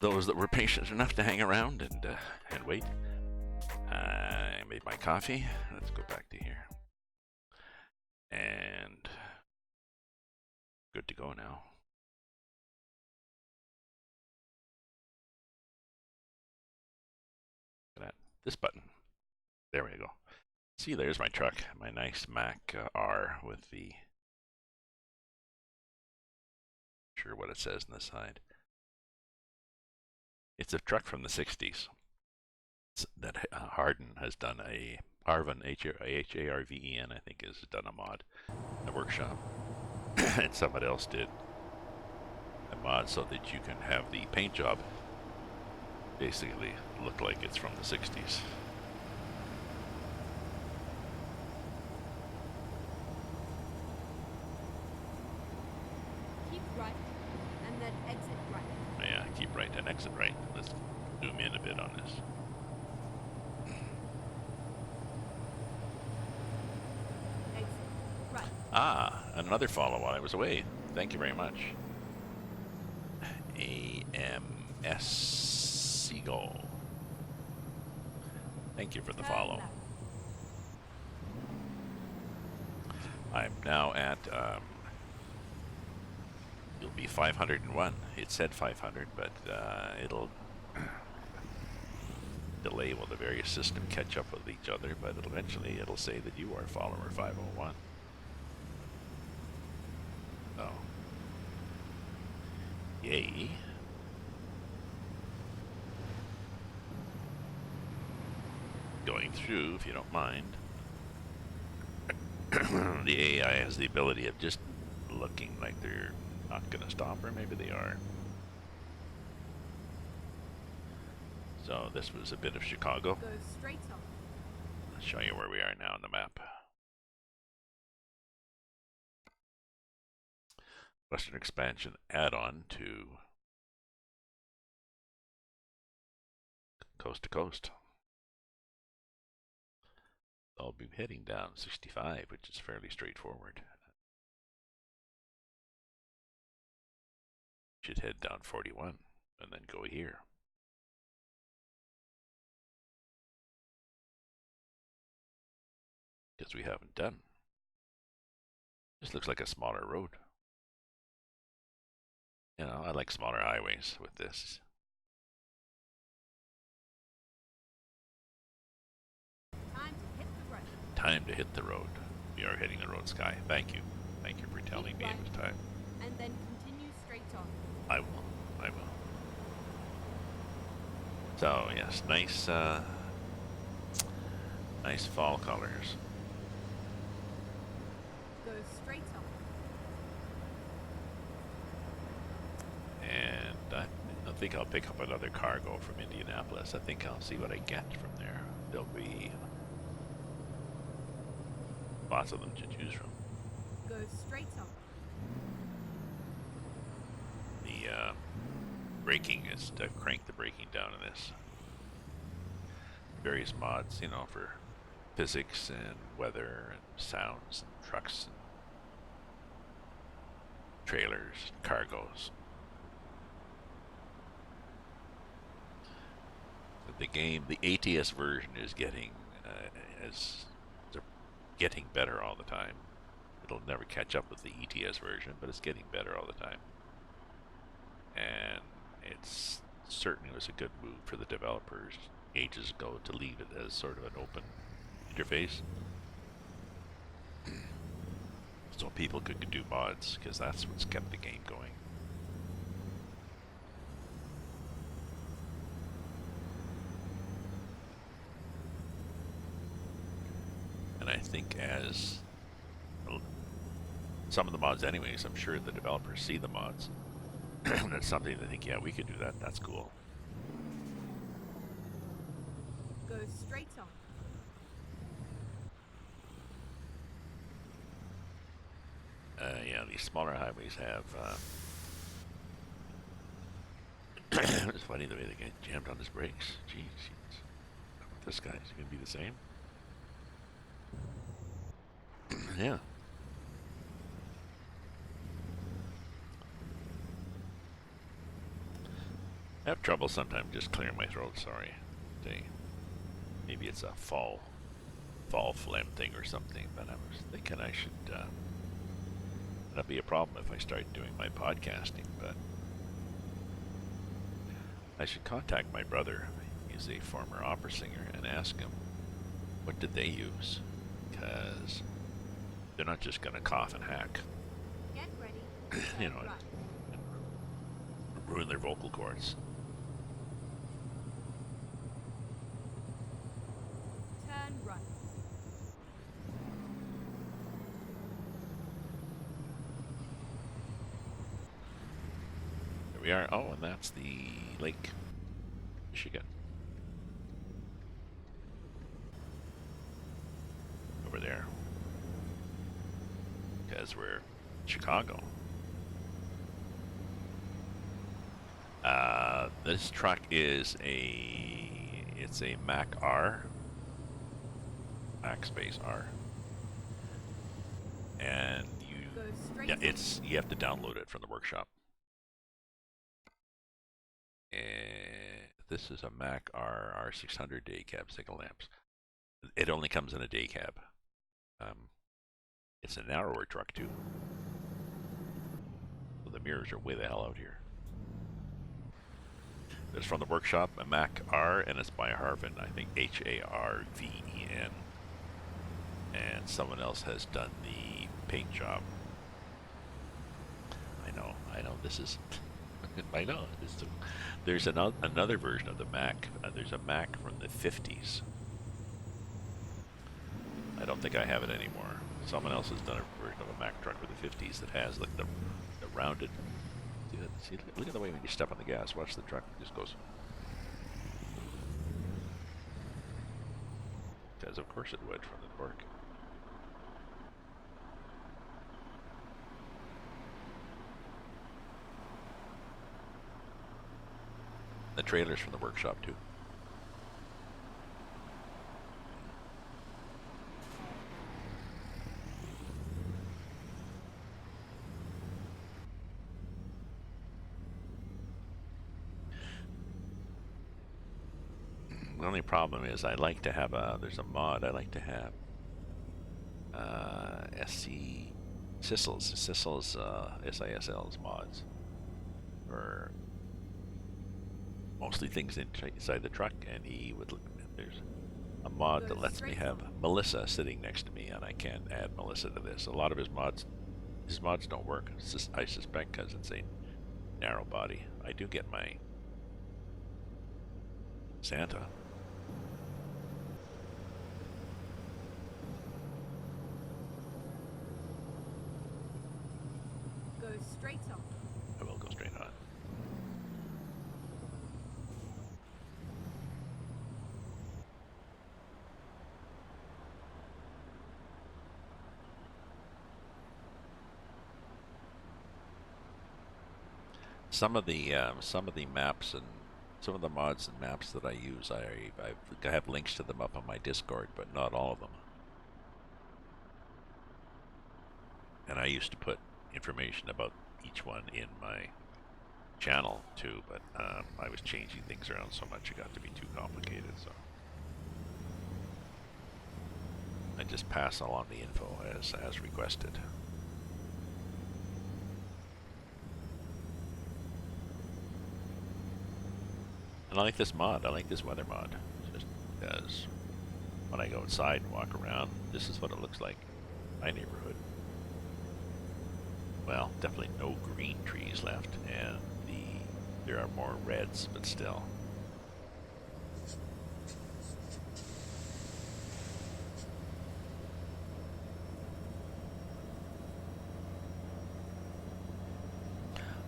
S1: those that were patient enough to hang around and wait. I made my coffee. Let's go back to here. And good to go now. Look at that. This button. There we go. See, there's my truck. My nice Mac R with the... Sure what it says on the side. It's a truck from the 60s that Harden has done a... Harven, Harven, I think, has done a mod, a workshop. And somebody else did a mod so that you can have the paint job basically look like it's from the 60s.
S2: Keep right, and then exit right.
S1: Yeah, keep right and exit right. Let's zoom in a bit on this.
S2: Exit right.
S1: Ah, another follow while I was away. Thank you very much. AMS Seagull. Thank you for the
S2: Turn
S1: follow.
S2: left.
S1: I'm now at, you'll be 501. It said 500, but it'll delay while the various systems catch up with each other, but eventually it'll say that you are follower 501. So, yay. Going through, if you don't mind. The AI has the ability of just looking like they're not going to stop, or maybe they are. So this was a bit of Chicago.
S2: Go straight on.
S1: I'll show you where we are now on the map. Western expansion add-on to coast to coast. I'll be heading down 65, which is fairly straightforward. Should head down 41 and then go here. Because we haven't done. This looks like a smaller road. You know, I like smaller highways with this.
S2: Time to hit the road.
S1: Time to hit the road. We are hitting the road, Sky. Thank you. Thank you for telling me it was time.
S2: And then continue straight on.
S1: I will. I will. So, yes, nice, nice fall colors.
S2: Go straight on.
S1: And I think I'll pick up another cargo from Indianapolis. I think I'll see what I get from there. There'll be lots of them to choose from.
S2: Go straight on.
S1: The braking is, I've cranked the braking down in this. Various mods, you know, for physics and weather and sounds and trucks and trailers, cargoes. The game, the ATS version is getting getting better all the time. It'll never catch up with the ETS version, but it's getting better all the time. And it's certainly was a good move for the developers ages ago to leave it as sort of an open interface. So people could do mods, because that's what's kept the game going. And I think as some of the mods anyways, I'm sure the developers see the mods. That's something they think, yeah, we could do that. That's cool.
S2: Go straight on.
S1: Yeah, these smaller highways have... it's funny the way they get jammed on his brakes. Jeez. This guy's going to be the same. Yeah. I have trouble sometimes just clearing my throat, sorry. Maybe it's a fall phlegm thing or something, but I was thinking I should, that'd be a problem if I start doing my podcasting, but I should contact my brother. He's a former opera singer and ask him what did they use, because they're not just going to cough and hack,
S2: Get ready.
S1: you
S2: Turn
S1: know,
S2: right.
S1: and ruin their vocal cords.
S2: Turn right.
S1: There we are. Oh, and that's the lake, Michigan, over there, because we're in Chicago. This truck is it's a Mac R, Mac space R, and
S2: Go straight.
S1: yeah, you have to download it from the workshop. And this is a Mac R R600 day cab signal lamps. It only comes in a day cab. It's a narrower truck too, so the mirrors are way the hell out here. It's from the workshop, a Mac R, and it's by Harven. I think Harven. And someone else has done the paint job. I know. This is. I know. There's another version of the Mac. There's a Mac from the 50s. I don't think I have it anymore. Someone else has done a version of a Mac truck for the 50s that has like the rounded. See, look at the way when you step on the gas. Watch the truck. It just goes. As of course it would from the torque. The trailer's from the workshop too. The only problem is I like to have there's a mod I like to have. SC Sissel's SISL's mods for mostly things inside the truck, and there's a mod that lets me have Melissa sitting next to me, and I can add Melissa to this. A lot of his mods don't work. I suspect because it's a narrow body. I do get my Santa.
S2: Go straight on.
S1: I will go straight on. Some of the maps and some of the mods and maps that I use, I have links to them up on my Discord, but not all of them. And I used to put information about each one in my channel too, but I was changing things around so much it got to be too complicated, so I just pass along the info as requested. And I like this mod. I like this weather mod. Just because when I go outside and walk around, this is what it looks like in my neighborhood. Well, definitely no green trees left, and there are more reds, but still.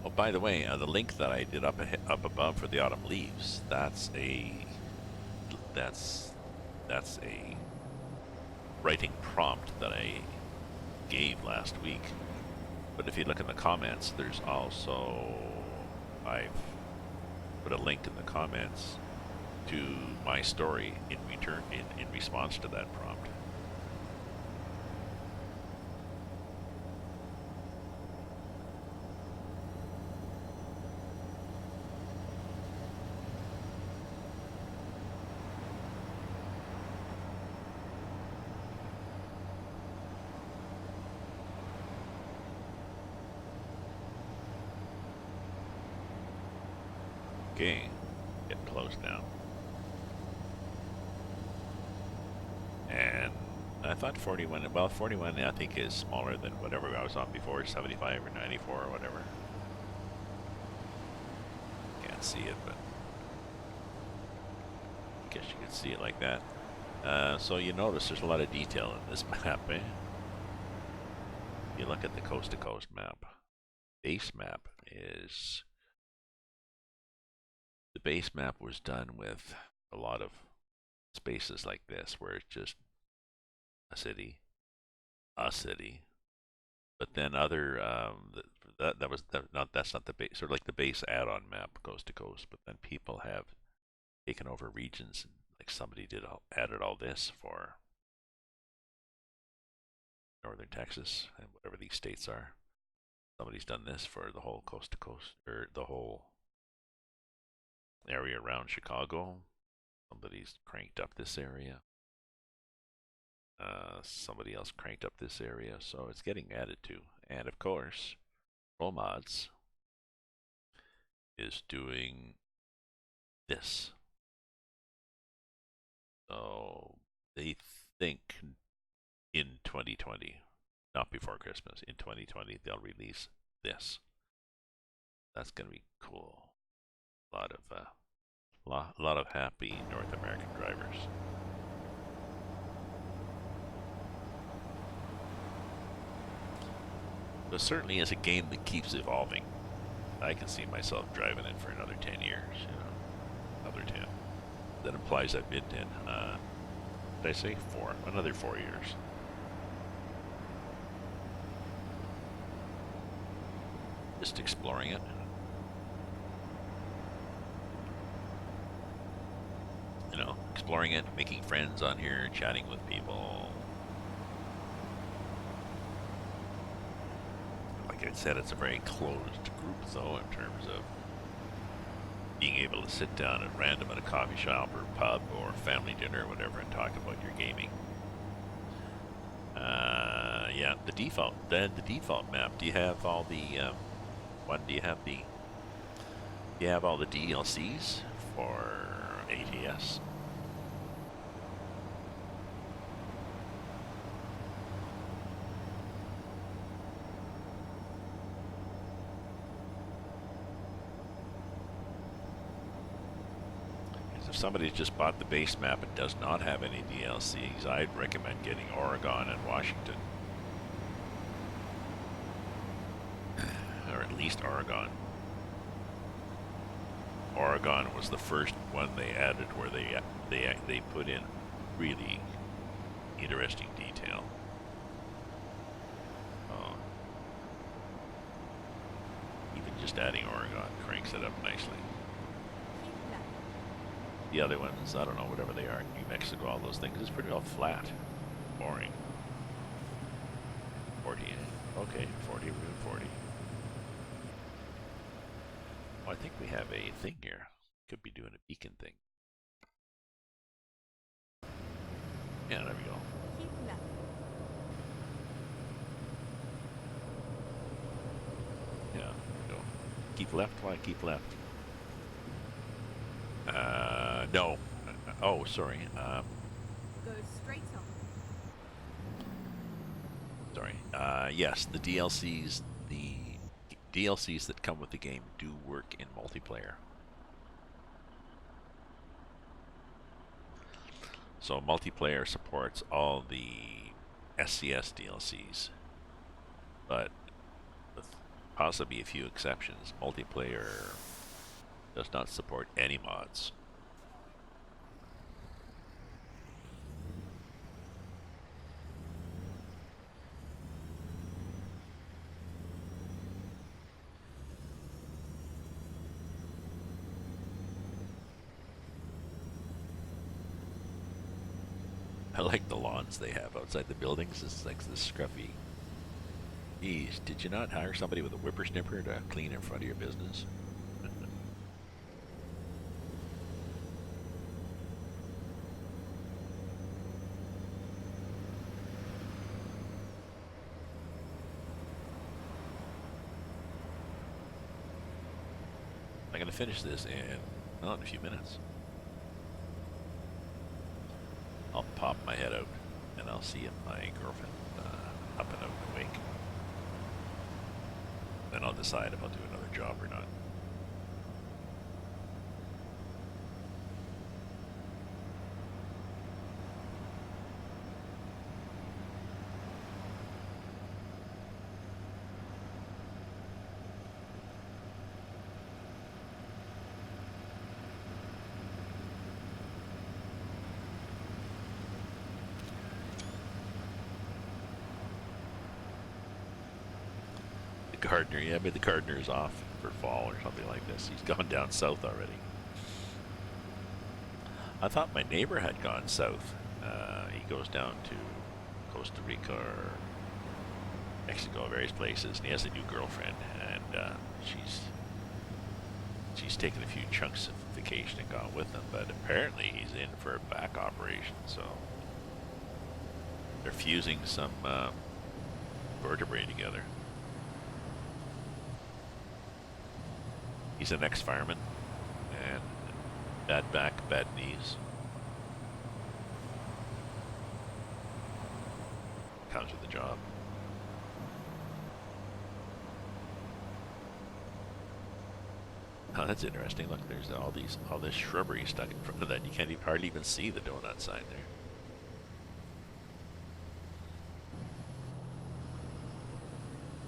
S1: Oh, by the way, the link that I did up above for the autumn leaves, that's a writing prompt that I gave last week. But if you look in the comments, there's also, I've put a link in the comments to my story in response to that prompt. Okay, getting close now. And I thought 41, well, 41 I think is smaller than whatever I was on before, 75 or 94 or whatever. Can't see it, but I guess you could see it like that. So you notice there's a lot of detail in this map, eh? You look at the coast-to-coast map. Base map is... The base map was done with a lot of spaces like this, where it's just a city, but then other that's not the base, sort of like the base add-on map coast to coast. But then people have taken over regions, and like somebody added all this for northern Texas and whatever these states are. Somebody's done this for the whole coast to coast, or the whole area around Chicago. Somebody's cranked up this area. Somebody else cranked up this area, so it's getting added to. And of course, Roll Mods is doing this. So they think in 2020, not before Christmas, in 2020 they'll release this. That's gonna be cool. A lot of happy North American drivers. But certainly is a game that keeps evolving. I can see myself driving it for another 10 years, you know, another 10. That implies I've been 10. Did I say 4? Another 4 years. Just exploring it. You know, exploring it, making friends on here, chatting with people. Like I said, it's a very closed group, though, in terms of being able to sit down at random at a coffee shop or pub or family dinner or whatever and talk about your gaming. Yeah, the default map. Do you have all the do you have all the DLCs for ATS? If somebody's just bought the base map and does not have any DLCs, I'd recommend getting Oregon and Washington. Or at least Oregon. Oregon was the first one they added where they put in really interesting detail. Even just adding Oregon cranks it up nicely. The other ones, I don't know, whatever they are, New Mexico, all those things, it's pretty all flat. Boring. 40, okay, 40, Route 40. Oh, I think we have a thing here. Could be doing a beacon thing. Yeah, there we go.
S2: Keep left.
S1: Yeah, there we go. Keep left? Why keep left? No. Oh, sorry.
S2: Go straight on.
S1: Sorry. Yes, the DLCs that come with the game do work in multiplayer. So multiplayer supports all the SCS DLCs, but with possibly a few exceptions, multiplayer does not support any mods. I like the lawns they have outside the buildings. It's like this scruffy. Geez, did you not hire somebody with a whippersnipper to clean in front of your business? I'm going to finish this in a few minutes. I'll pop my head out, and I'll see if my girlfriend up and out and awake. Then I'll decide if I'll do another job or not. Gardner, yeah, maybe the gardener is off for fall or something like this. He's gone down south already. I thought my neighbor had gone south. He goes down to Costa Rica or Mexico, various places, and he has a new girlfriend, and she's taken a few chunks of vacation and gone with him, but apparently he's in for a back operation, so they're fusing some vertebrae together. He's an ex-fireman, and bad back, bad knees. Comes with the job. Oh, that's interesting. Look, there's all this shrubbery stuck in front of that. You can't hardly even see the donut sign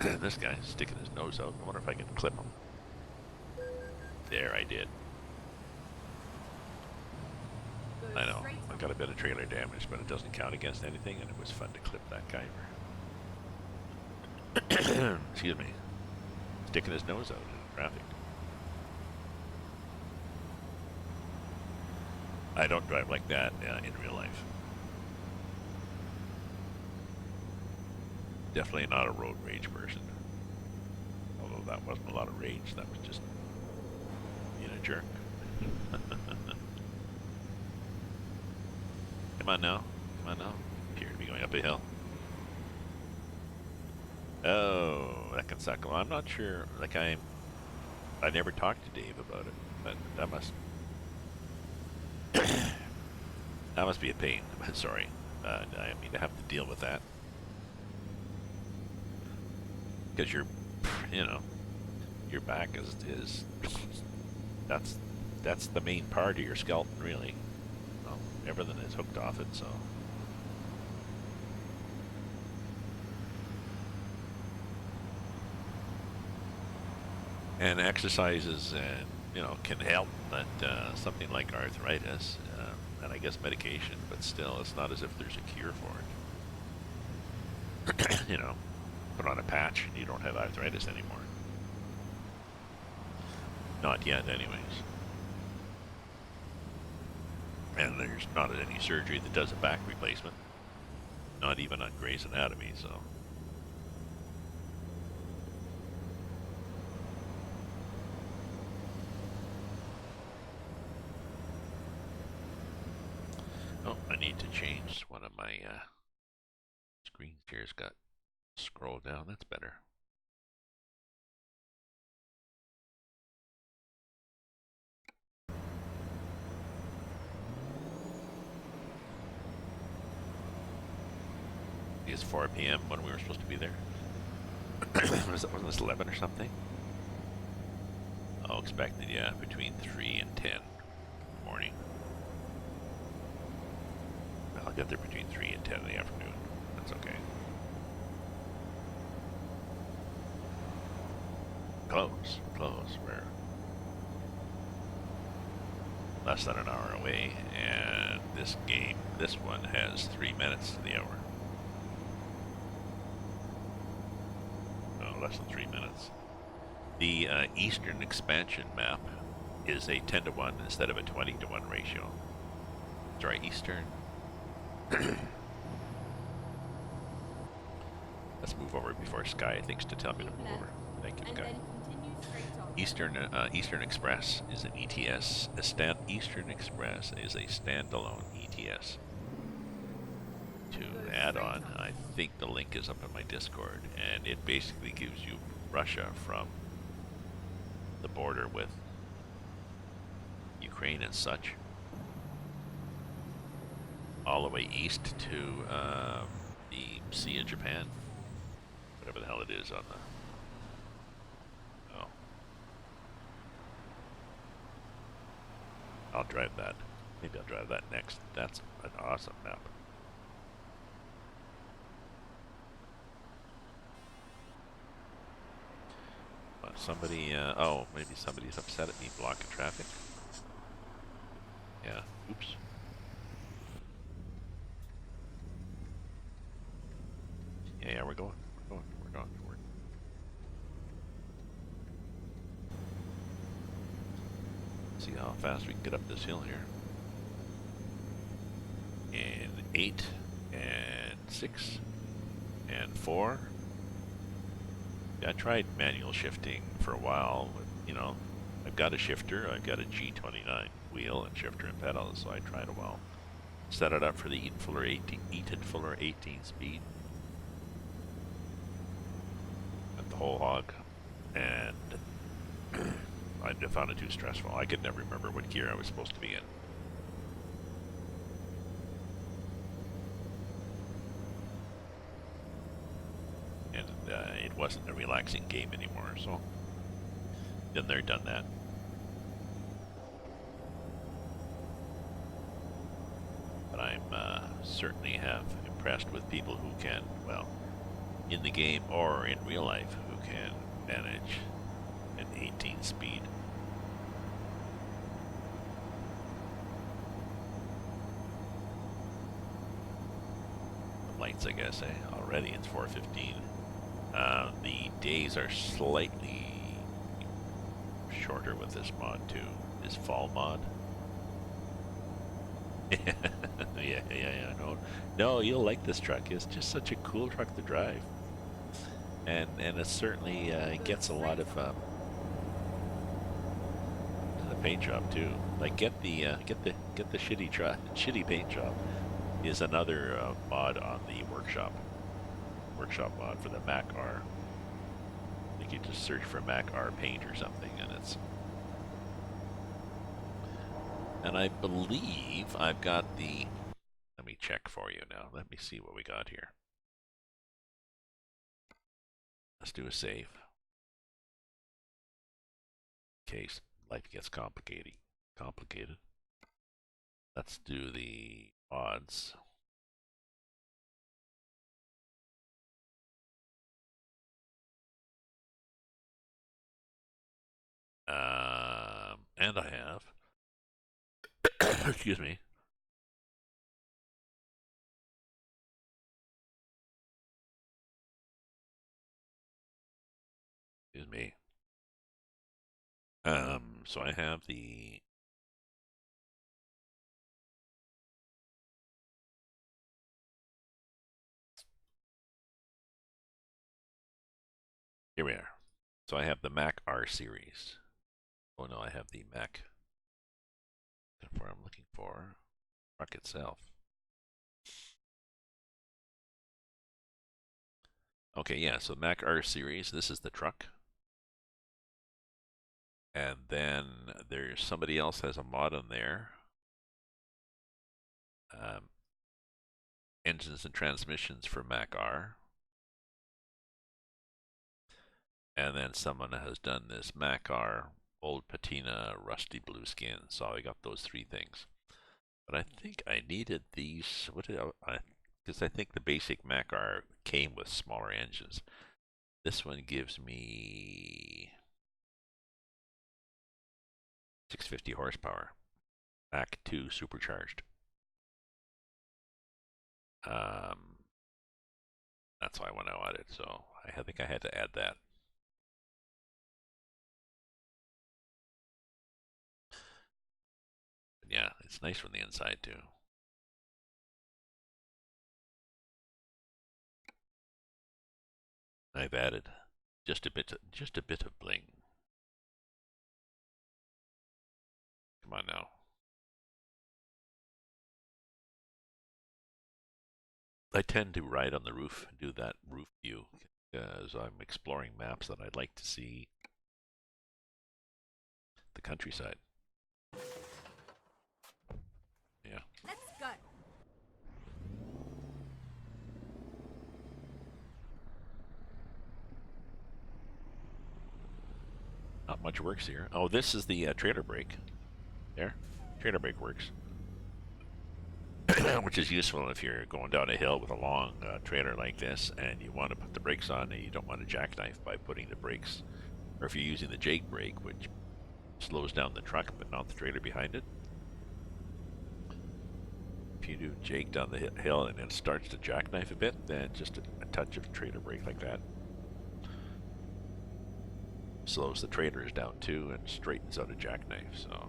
S1: there. This guy's sticking his nose out. I wonder if I can clip him. There, I did. I know, I got a bit of trailer damage, but it doesn't count against anything, and it was fun to clip that guy. Excuse me. Sticking his nose out in traffic. I don't drive like that in real life. Definitely not a road rage person. Although that wasn't a lot of rage, that was just being a jerk. Come on now. Come on now. Appear to be going up a hill. Oh, that can suck. Well, I'm not sure. Like, I never talked to Dave about it, but that must that must be a pain. Sorry. I mean, to have to deal with that. Because your back is that's the main part of your skeleton, really. Well, everything is hooked off it, so. And exercises, can help, but something like arthritis, and I guess medication, but still, it's not as if there's a cure for it. Put on a patch, and you don't have arthritis anymore. Not yet, anyways. And there's not any surgery that does a back replacement. Not even on Grey's Anatomy, so. Oh, I need to change one of my screen shares. Got scroll down. That's better. It's 4 p.m. when we were supposed to be there. Wasn't this 11 or something? Oh, expected, yeah, between 3 and 10 in the morning. I'll get there between 3 and 10 in the afternoon. That's okay. Close. We're less than an hour away, and this one has 3 minutes to the hour. No, less than 3 minutes. The Eastern expansion map is a 10-to-1 instead of a 20-to-1 ratio. Sorry, Eastern. Let's move over before Sky thinks to tell me to move over. Thank you, Sky. Eastern Express is an ETS. Eastern Express is a standalone ETS. To add on, I think the link is up in my Discord, and it basically gives you Russia from the border with Ukraine and such, all the way east to the Sea of Japan, whatever the hell it is on the. Oh, I'll drive that. Maybe I'll drive that next. That's an awesome map. Somebody, oh, maybe somebody's upset at me blocking traffic. Yeah, oops. Yeah, we're going. We're going. See how fast we can get up this hill here. And 8, and 6, and 4. Yeah, I tried manual shifting for a while. You know, I've got a shifter. I've got a G29 wheel and shifter and pedals, so I tried a while. Set it up for the Eaton Fuller 18 speed. Got the whole hog. And I found it too stressful. I could never remember what gear I was supposed to be in. And it wasn't a relaxing game anymore, so been there, done that. But I'm certainly have impressed with people who can, well, in the game or in real life, who can manage an 18 speed. The lights, I guess, already it's 4:15. The days are slightly shorter with this mod too. This fall mod. yeah. No, you'll like this truck. It's just such a cool truck to drive, and it certainly gets a lot of the paint job too. Like get the shitty paint job is another mod on the workshop mod for the Mac R. I think you just search for Mac R paint or something, and it's. And I believe I've got the. Let me check for you now. Let me see what we got here. Let's do a save. In case life gets complicated. Let's do the mods. And I have. Excuse me. Excuse me. So I have the. Here we are. So I have the Mac R series. Oh no, I have the Mac. That's what I'm looking for. Truck itself. Okay, yeah, so Mac R series, this is the truck. And then there's somebody else has a mod on there. Engines and transmissions for Mac R. And then someone has done this Mac R old patina rusty blue skin. So I got those 3 things. But I think I needed these. What did I? Because I think the basic Mac R came with smaller engines. This one gives me 650 horsepower. Mac 2 supercharged. That's why I went out it. So I think I had to add that. But yeah, it's nice from the inside too. I've added just a bit of bling. Come on now. I tend to ride on the roof and do that roof view as I'm exploring maps that I'd like to see the countryside. not much works here. Oh, this is the trailer brake. There, trailer brake works, which is useful if you're going down a hill with a long trailer like this, and you want to put the brakes on, and you don't want to jackknife by putting the brakes, or if you're using the Jake brake, which slows down the truck but not the trailer behind it. If you do Jake down the hill and it starts to jackknife a bit, then just a touch of trailer brake like that slows the trailers down too and straightens out a jackknife. So,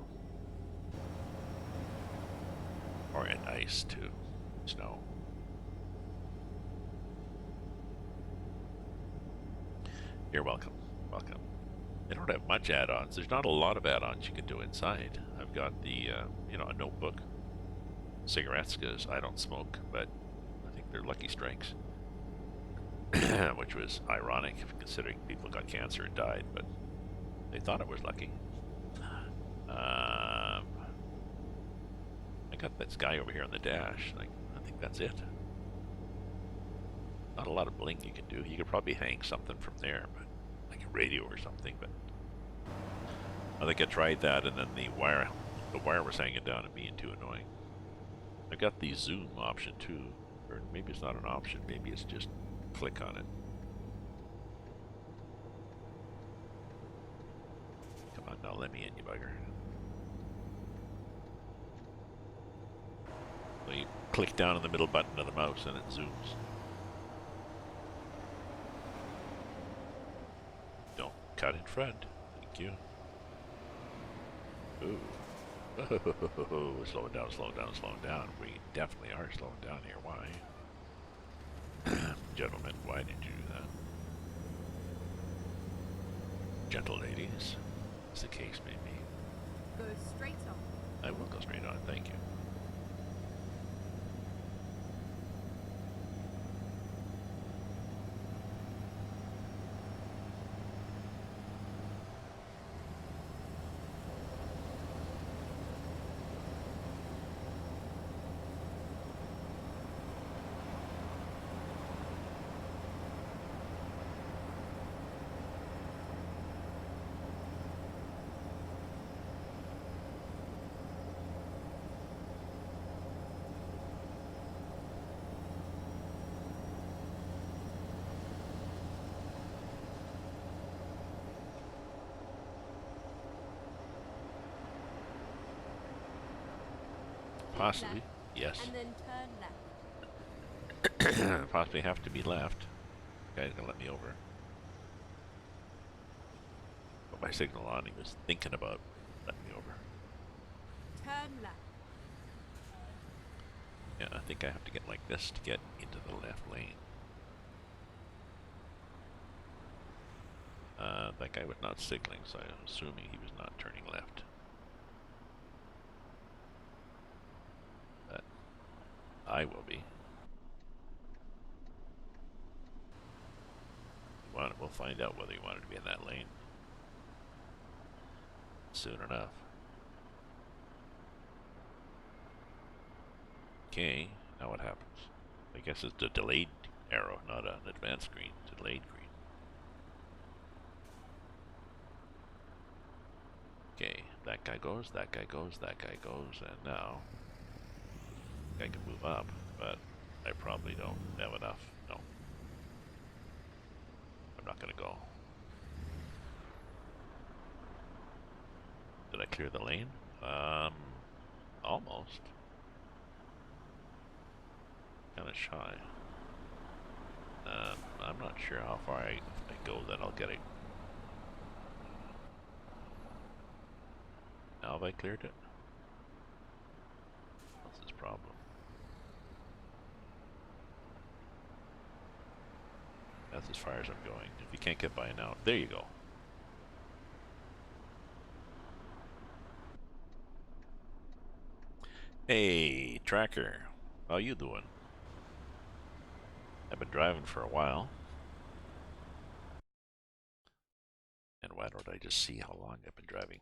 S1: or in ice too, snow. You're welcome. Welcome. They don't have much add-ons. There's not a lot of add-ons you can do inside. I've got the, a notebook, cigarettes, because I don't smoke, but I think they're Lucky Strikes, which was ironic considering people got cancer and died, but they thought it was lucky. I got this guy over here on the dash. Like, I think that's it. Not a lot of bling you can do. You could probably hang something from there, but like a radio or something. But I think I tried that, and then the wire was hanging down and being too annoying. I got the zoom option too, or maybe it's not an option. Maybe it's just click on it. Come on, now let me in, you bugger. So you click down on the middle button of the mouse and it zooms. Don't cut in front. Thank you. Ooh. Oh, slow it down, slow it down, slow it down. We definitely are slowing down here. Why? Gentlemen, why did you do that? Gentle ladies, as the case may be.
S2: Go straight on.
S1: I will go straight on, thank you. Possibly,
S2: Left,
S1: yes.
S2: and then turn left.
S1: Possibly have to be left. Guy's gonna let me over. Put my signal on. He was thinking about letting me over.
S2: Turn left.
S1: Yeah, I think I have to get like this to get into the left lane. That guy was not signaling, so I'm assuming he was not turning left. But I will be. We'll find out whether he wanted to be in that lane soon enough. Okay, now what happens? I guess it's a delayed arrow, not an advanced green. Delayed green. Okay, that guy goes, that guy goes, that guy goes, and now I can move up, but I probably don't have enough. No. I'm not gonna go. Did I clear the lane? Almost. Kinda shy. I'm not sure how far I go, then I'll get it. Now have I cleared it? What's this problem? That's as far as I'm going. If you can't get by now, there you go. Hey, Tracker. How you doing? I've been driving for a while. And why don't I just see how long I've been driving?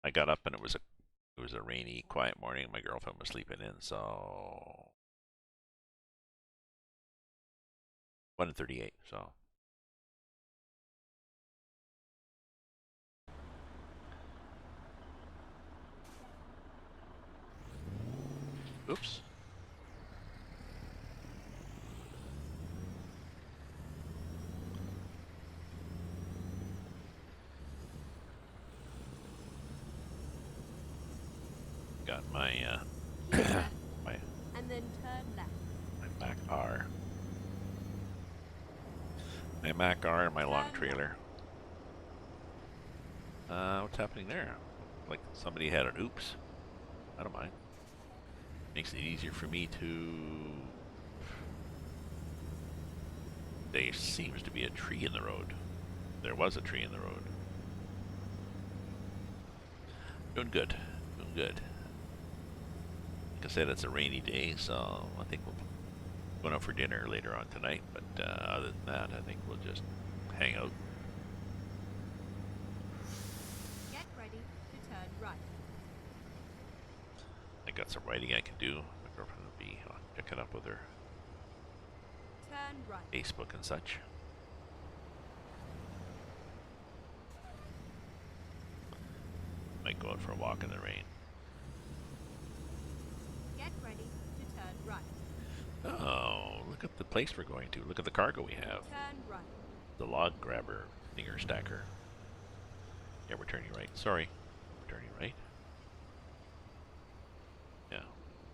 S1: I got up and it was a rainy, quiet morning. My girlfriend was sleeping in, so 1:38. So Oops. Got my
S2: Keep left
S1: my
S2: and then turn left.
S1: my Mac R. My Mac R and my long
S2: Turn
S1: trailer. What's happening there? Like somebody had an oops. I don't mind. Makes it easier for me to. There seems to be a tree in the road. There was a tree in the road. Doing good. Doing good. Like I said, it's a rainy day, so I think we'll be going out for dinner later on tonight. But other than that, I think we'll just hang out.
S2: Get ready to turn right.
S1: I got some writing I can do. My girlfriend will be checking up with her
S2: Turn right.
S1: Facebook and such. Might go out for a walk in the rain.
S2: Get ready to turn right.
S1: Oh, look at the place we're going to. Look at the cargo we have.
S2: Turn right.
S1: The log grabber, thinger stacker. Yeah, we're turning right. Sorry. We're turning right. Yeah,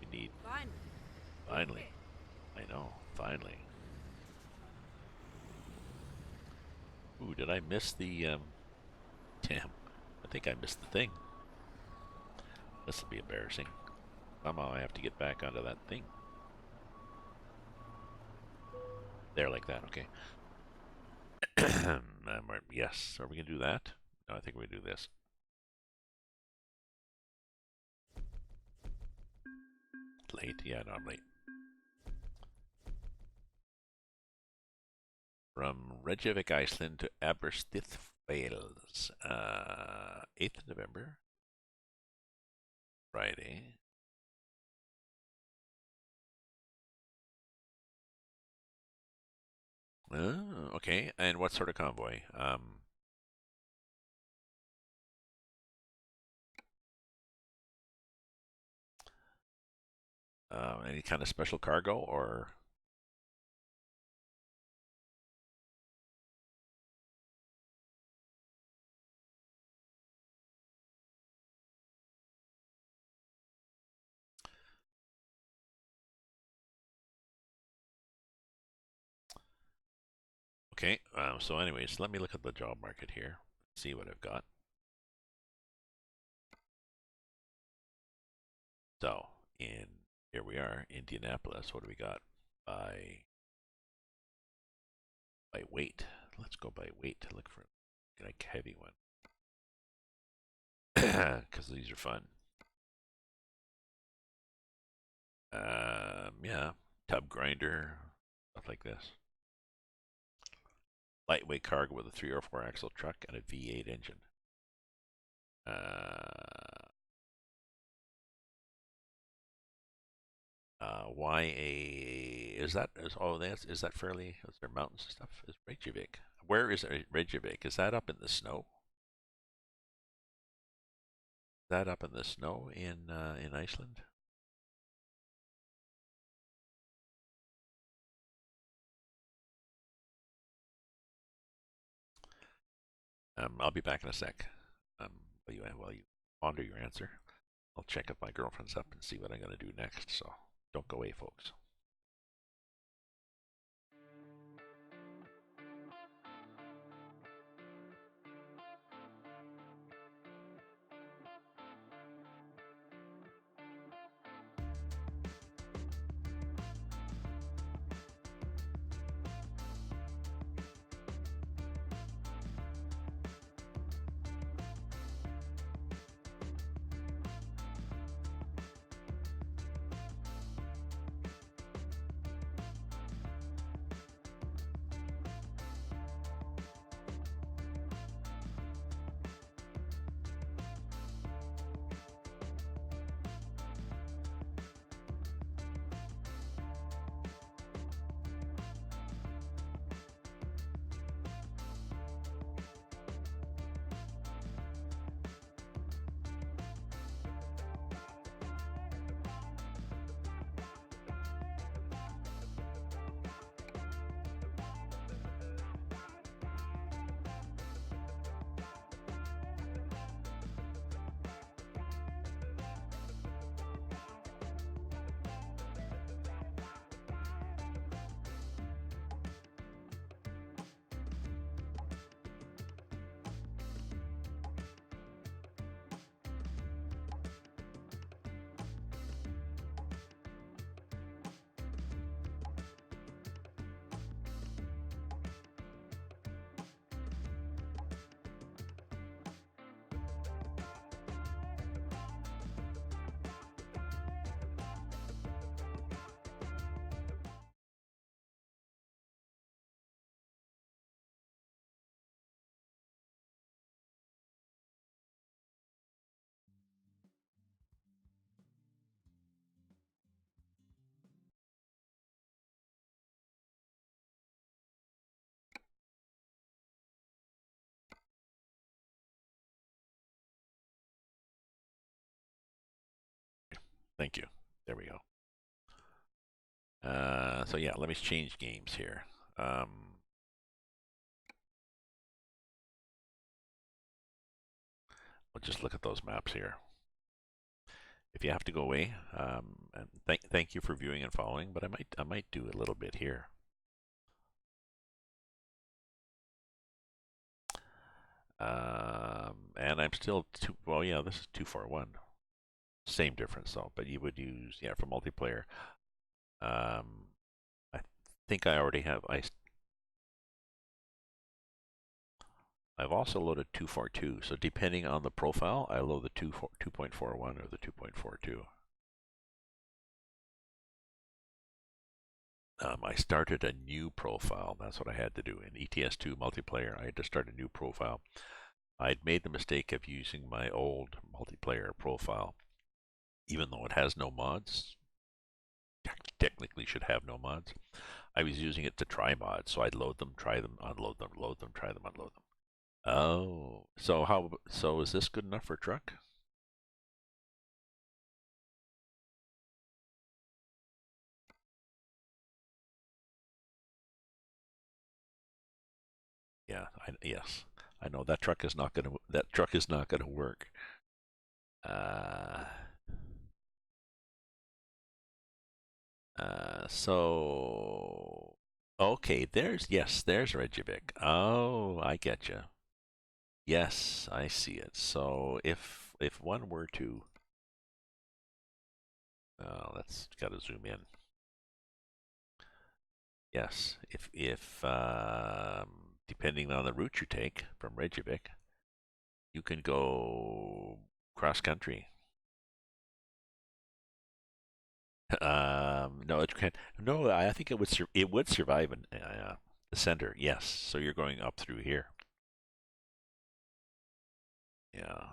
S1: we need.
S2: Finally.
S1: Finally. I know. Finally. Ooh, did I miss the, damn. I think I missed the thing. This will be embarrassing. Somehow I have to get back onto that thing. There, like that. Okay. Yes. Are we going to do that? No, I think we do this. Late? Yeah, no, I'm late. From Reykjavik, Iceland to Aberystwyth, Wales. 8th of November. Friday. Oh, okay. And what sort of convoy? Any kind of special cargo or? Okay. So anyways, let me look at the job market here. See what I've got. So here we are, Indianapolis. What do we got? By weight. Let's go by weight to look for like heavy one. Because these are fun. Yeah, tub grinder, stuff like this. Lightweight cargo with a 3 or 4 axle truck and a V8 engine. Why is that? Is that fairly? Is there mountains and stuff? Is Reykjavik? Where is Reykjavik? Is that up in the snow? Is that up in the snow in Iceland? I'll be back in a sec. While you ponder your answer, I'll check if my girlfriend's up and see what I'm going to do next. So don't go away, folks. Thank you. There we go. So yeah, let me change games here. We'll just look at those maps here. If you have to go away, and thank you for viewing and following, but I might do a little bit here. And I'm still well, yeah, this is 241. Same difference though, but you would use, yeah, for multiplayer. I think I already have, I've also loaded 242, so depending on the profile, I load the 2.41 or the 2.42. I started a new profile. That's what I had to do in ETS2 multiplayer. I had to start a new profile. I'd made the mistake of using my old multiplayer profile, even though it has no mods. Technically should have no mods. I was using it to try mods, so I'd load them, try them, unload them, load them, try them, unload them. Oh, so is this good enough for truck? Yeah, yes. I know that truck is not gonna work. Uh, so okay, there's Reykjavik. Oh, I get you. Yes, I see it. So if one were to, let's gotta zoom in. Yes, if depending on the route you take from Reykjavik, you can go cross country. No, it can. No, I think it would survive in the center. Yes, so you're going up through here. Yeah,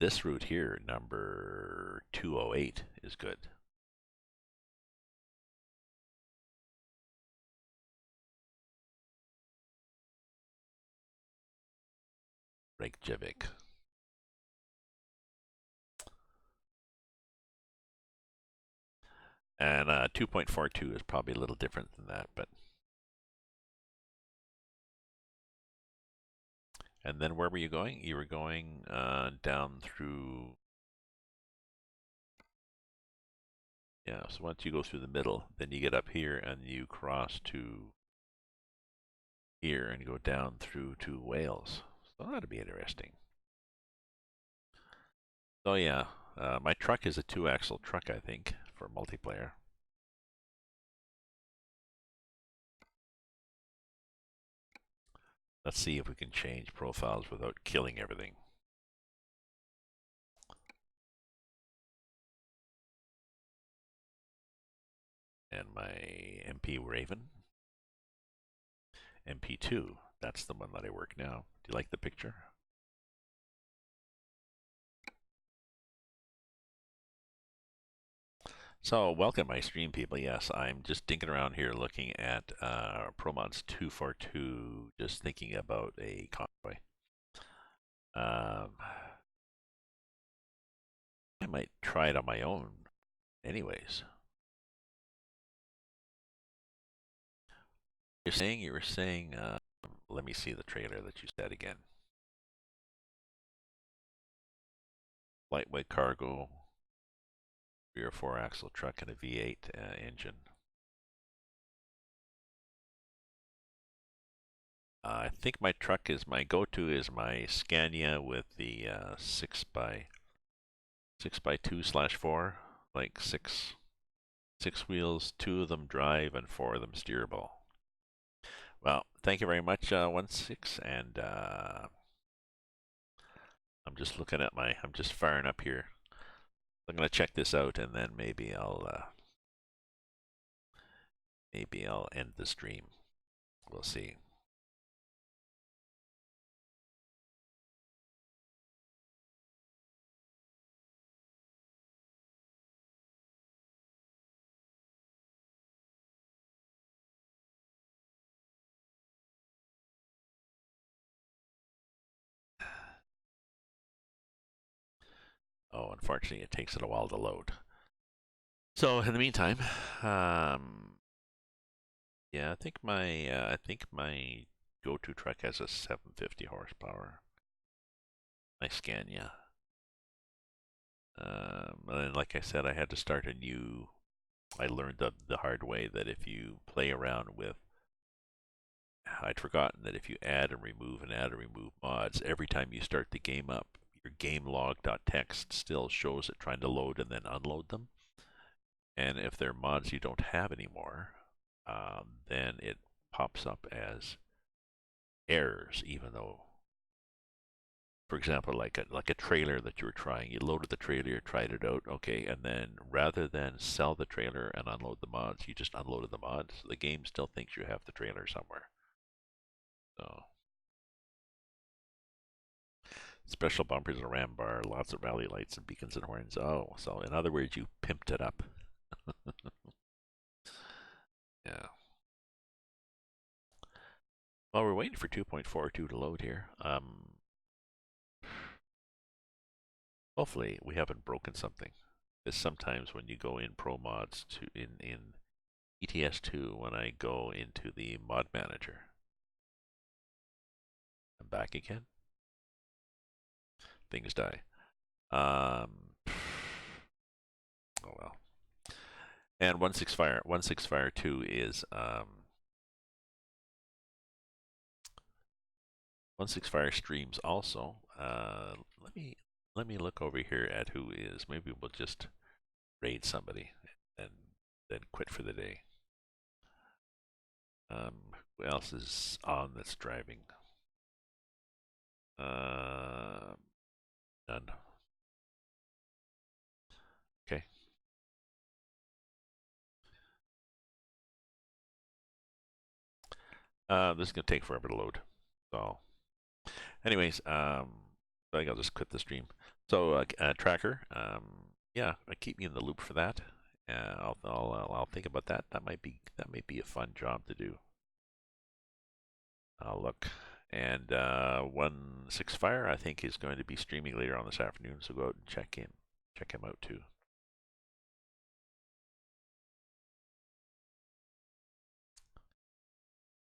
S1: this route here, number 208, is good. Reykjavik. And 2.42 is probably a little different than that, but. And then where were you going? You were going down through. Yeah, so once you go through the middle, then you get up here and you cross to here and go down through to Wales. So that'd be interesting. So yeah, my truck is a 2-axle truck, I think, for multiplayer. Let's see if we can change profiles without killing everything. And my MP Raven. MP2, that's the one that I work now. Do you like the picture? So welcome my stream people. Yes, I'm just dinking around here looking at ProMods 242, just thinking about a convoy. I might try it on my own anyways. You were saying, let me see the trailer that you said again. Lightweight cargo, 3 or 4 axle truck and a V8 engine. I think my truck is my go-to is my Scania with the 6x2/4, like six wheels, 2 of them drive and 4 of them steerable. Well, thank you very much, 16, and I'm just looking at I'm just firing up here. I'm gonna check this out, and then maybe I'll end the stream. We'll see. Oh, unfortunately, it takes it a while to load. So in the meantime, yeah, I think my go-to truck has a 750 horsepower. My Scania. And like I said, I had to start a new. I learned the hard way that if you play around with, I'd forgotten that if you add and remove mods, every time you start the game up, your game log.txt still shows it trying to load and then unload them. And if they're mods you don't have anymore, then it pops up as errors, even though, for example, like a trailer that you were trying, you loaded the trailer, you tried it out, okay, and then rather than sell the trailer and unload the mods, you just unloaded the mods. The game still thinks you have the trailer somewhere. So special bumpers, a ram bar, lots of rally lights and beacons and horns. Oh, so in other words, you pimped it up. Yeah. Well, we're waiting for 2.42 to load here. Hopefully we haven't broken something. Because sometimes when you go in Pro Mods to in ETS2, when I go into the mod manager, I'm back again. Things die. Oh well. And 1.6 Fire 2 is 1.6 Fire streams also. Let me look over here at who is. Maybe we'll just raid somebody and then quit for the day. Who else is on that's driving? None. Okay. This is gonna take forever to load. So, anyways, I think I'll just quit the stream. So, tracker, yeah, keep me in the loop for that. I'll think about that. That might be a fun job to do. I'll look. And 1.6 Fire, I think, is going to be streaming later on this afternoon. So go out and check him out too.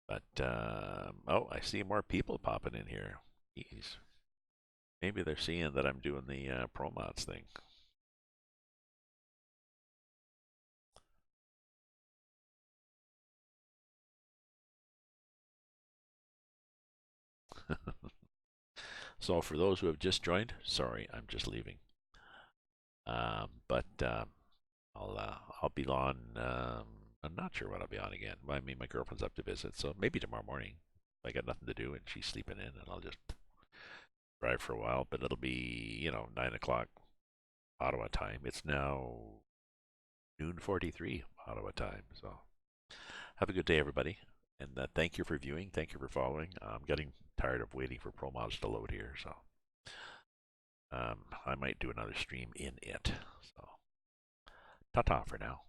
S1: But oh, I see more people popping in here. Jeez. Maybe they're seeing that I'm doing the Pro Mods thing. So for those who have just joined, sorry, I'm just leaving. But I'll be on. I'm not sure what I'll be on again. I mean, my girlfriend's up to visit, so maybe tomorrow morning. I got nothing to do and she's sleeping in, and I'll just drive for a while. But it'll be 9 o'clock Ottawa time. It's now noon 43 Ottawa time. So have a good day, everybody, and thank you for viewing. Thank you for following. I'm getting tired of waiting for ProMods to load here, so I might do another stream in it. So ta-ta for now.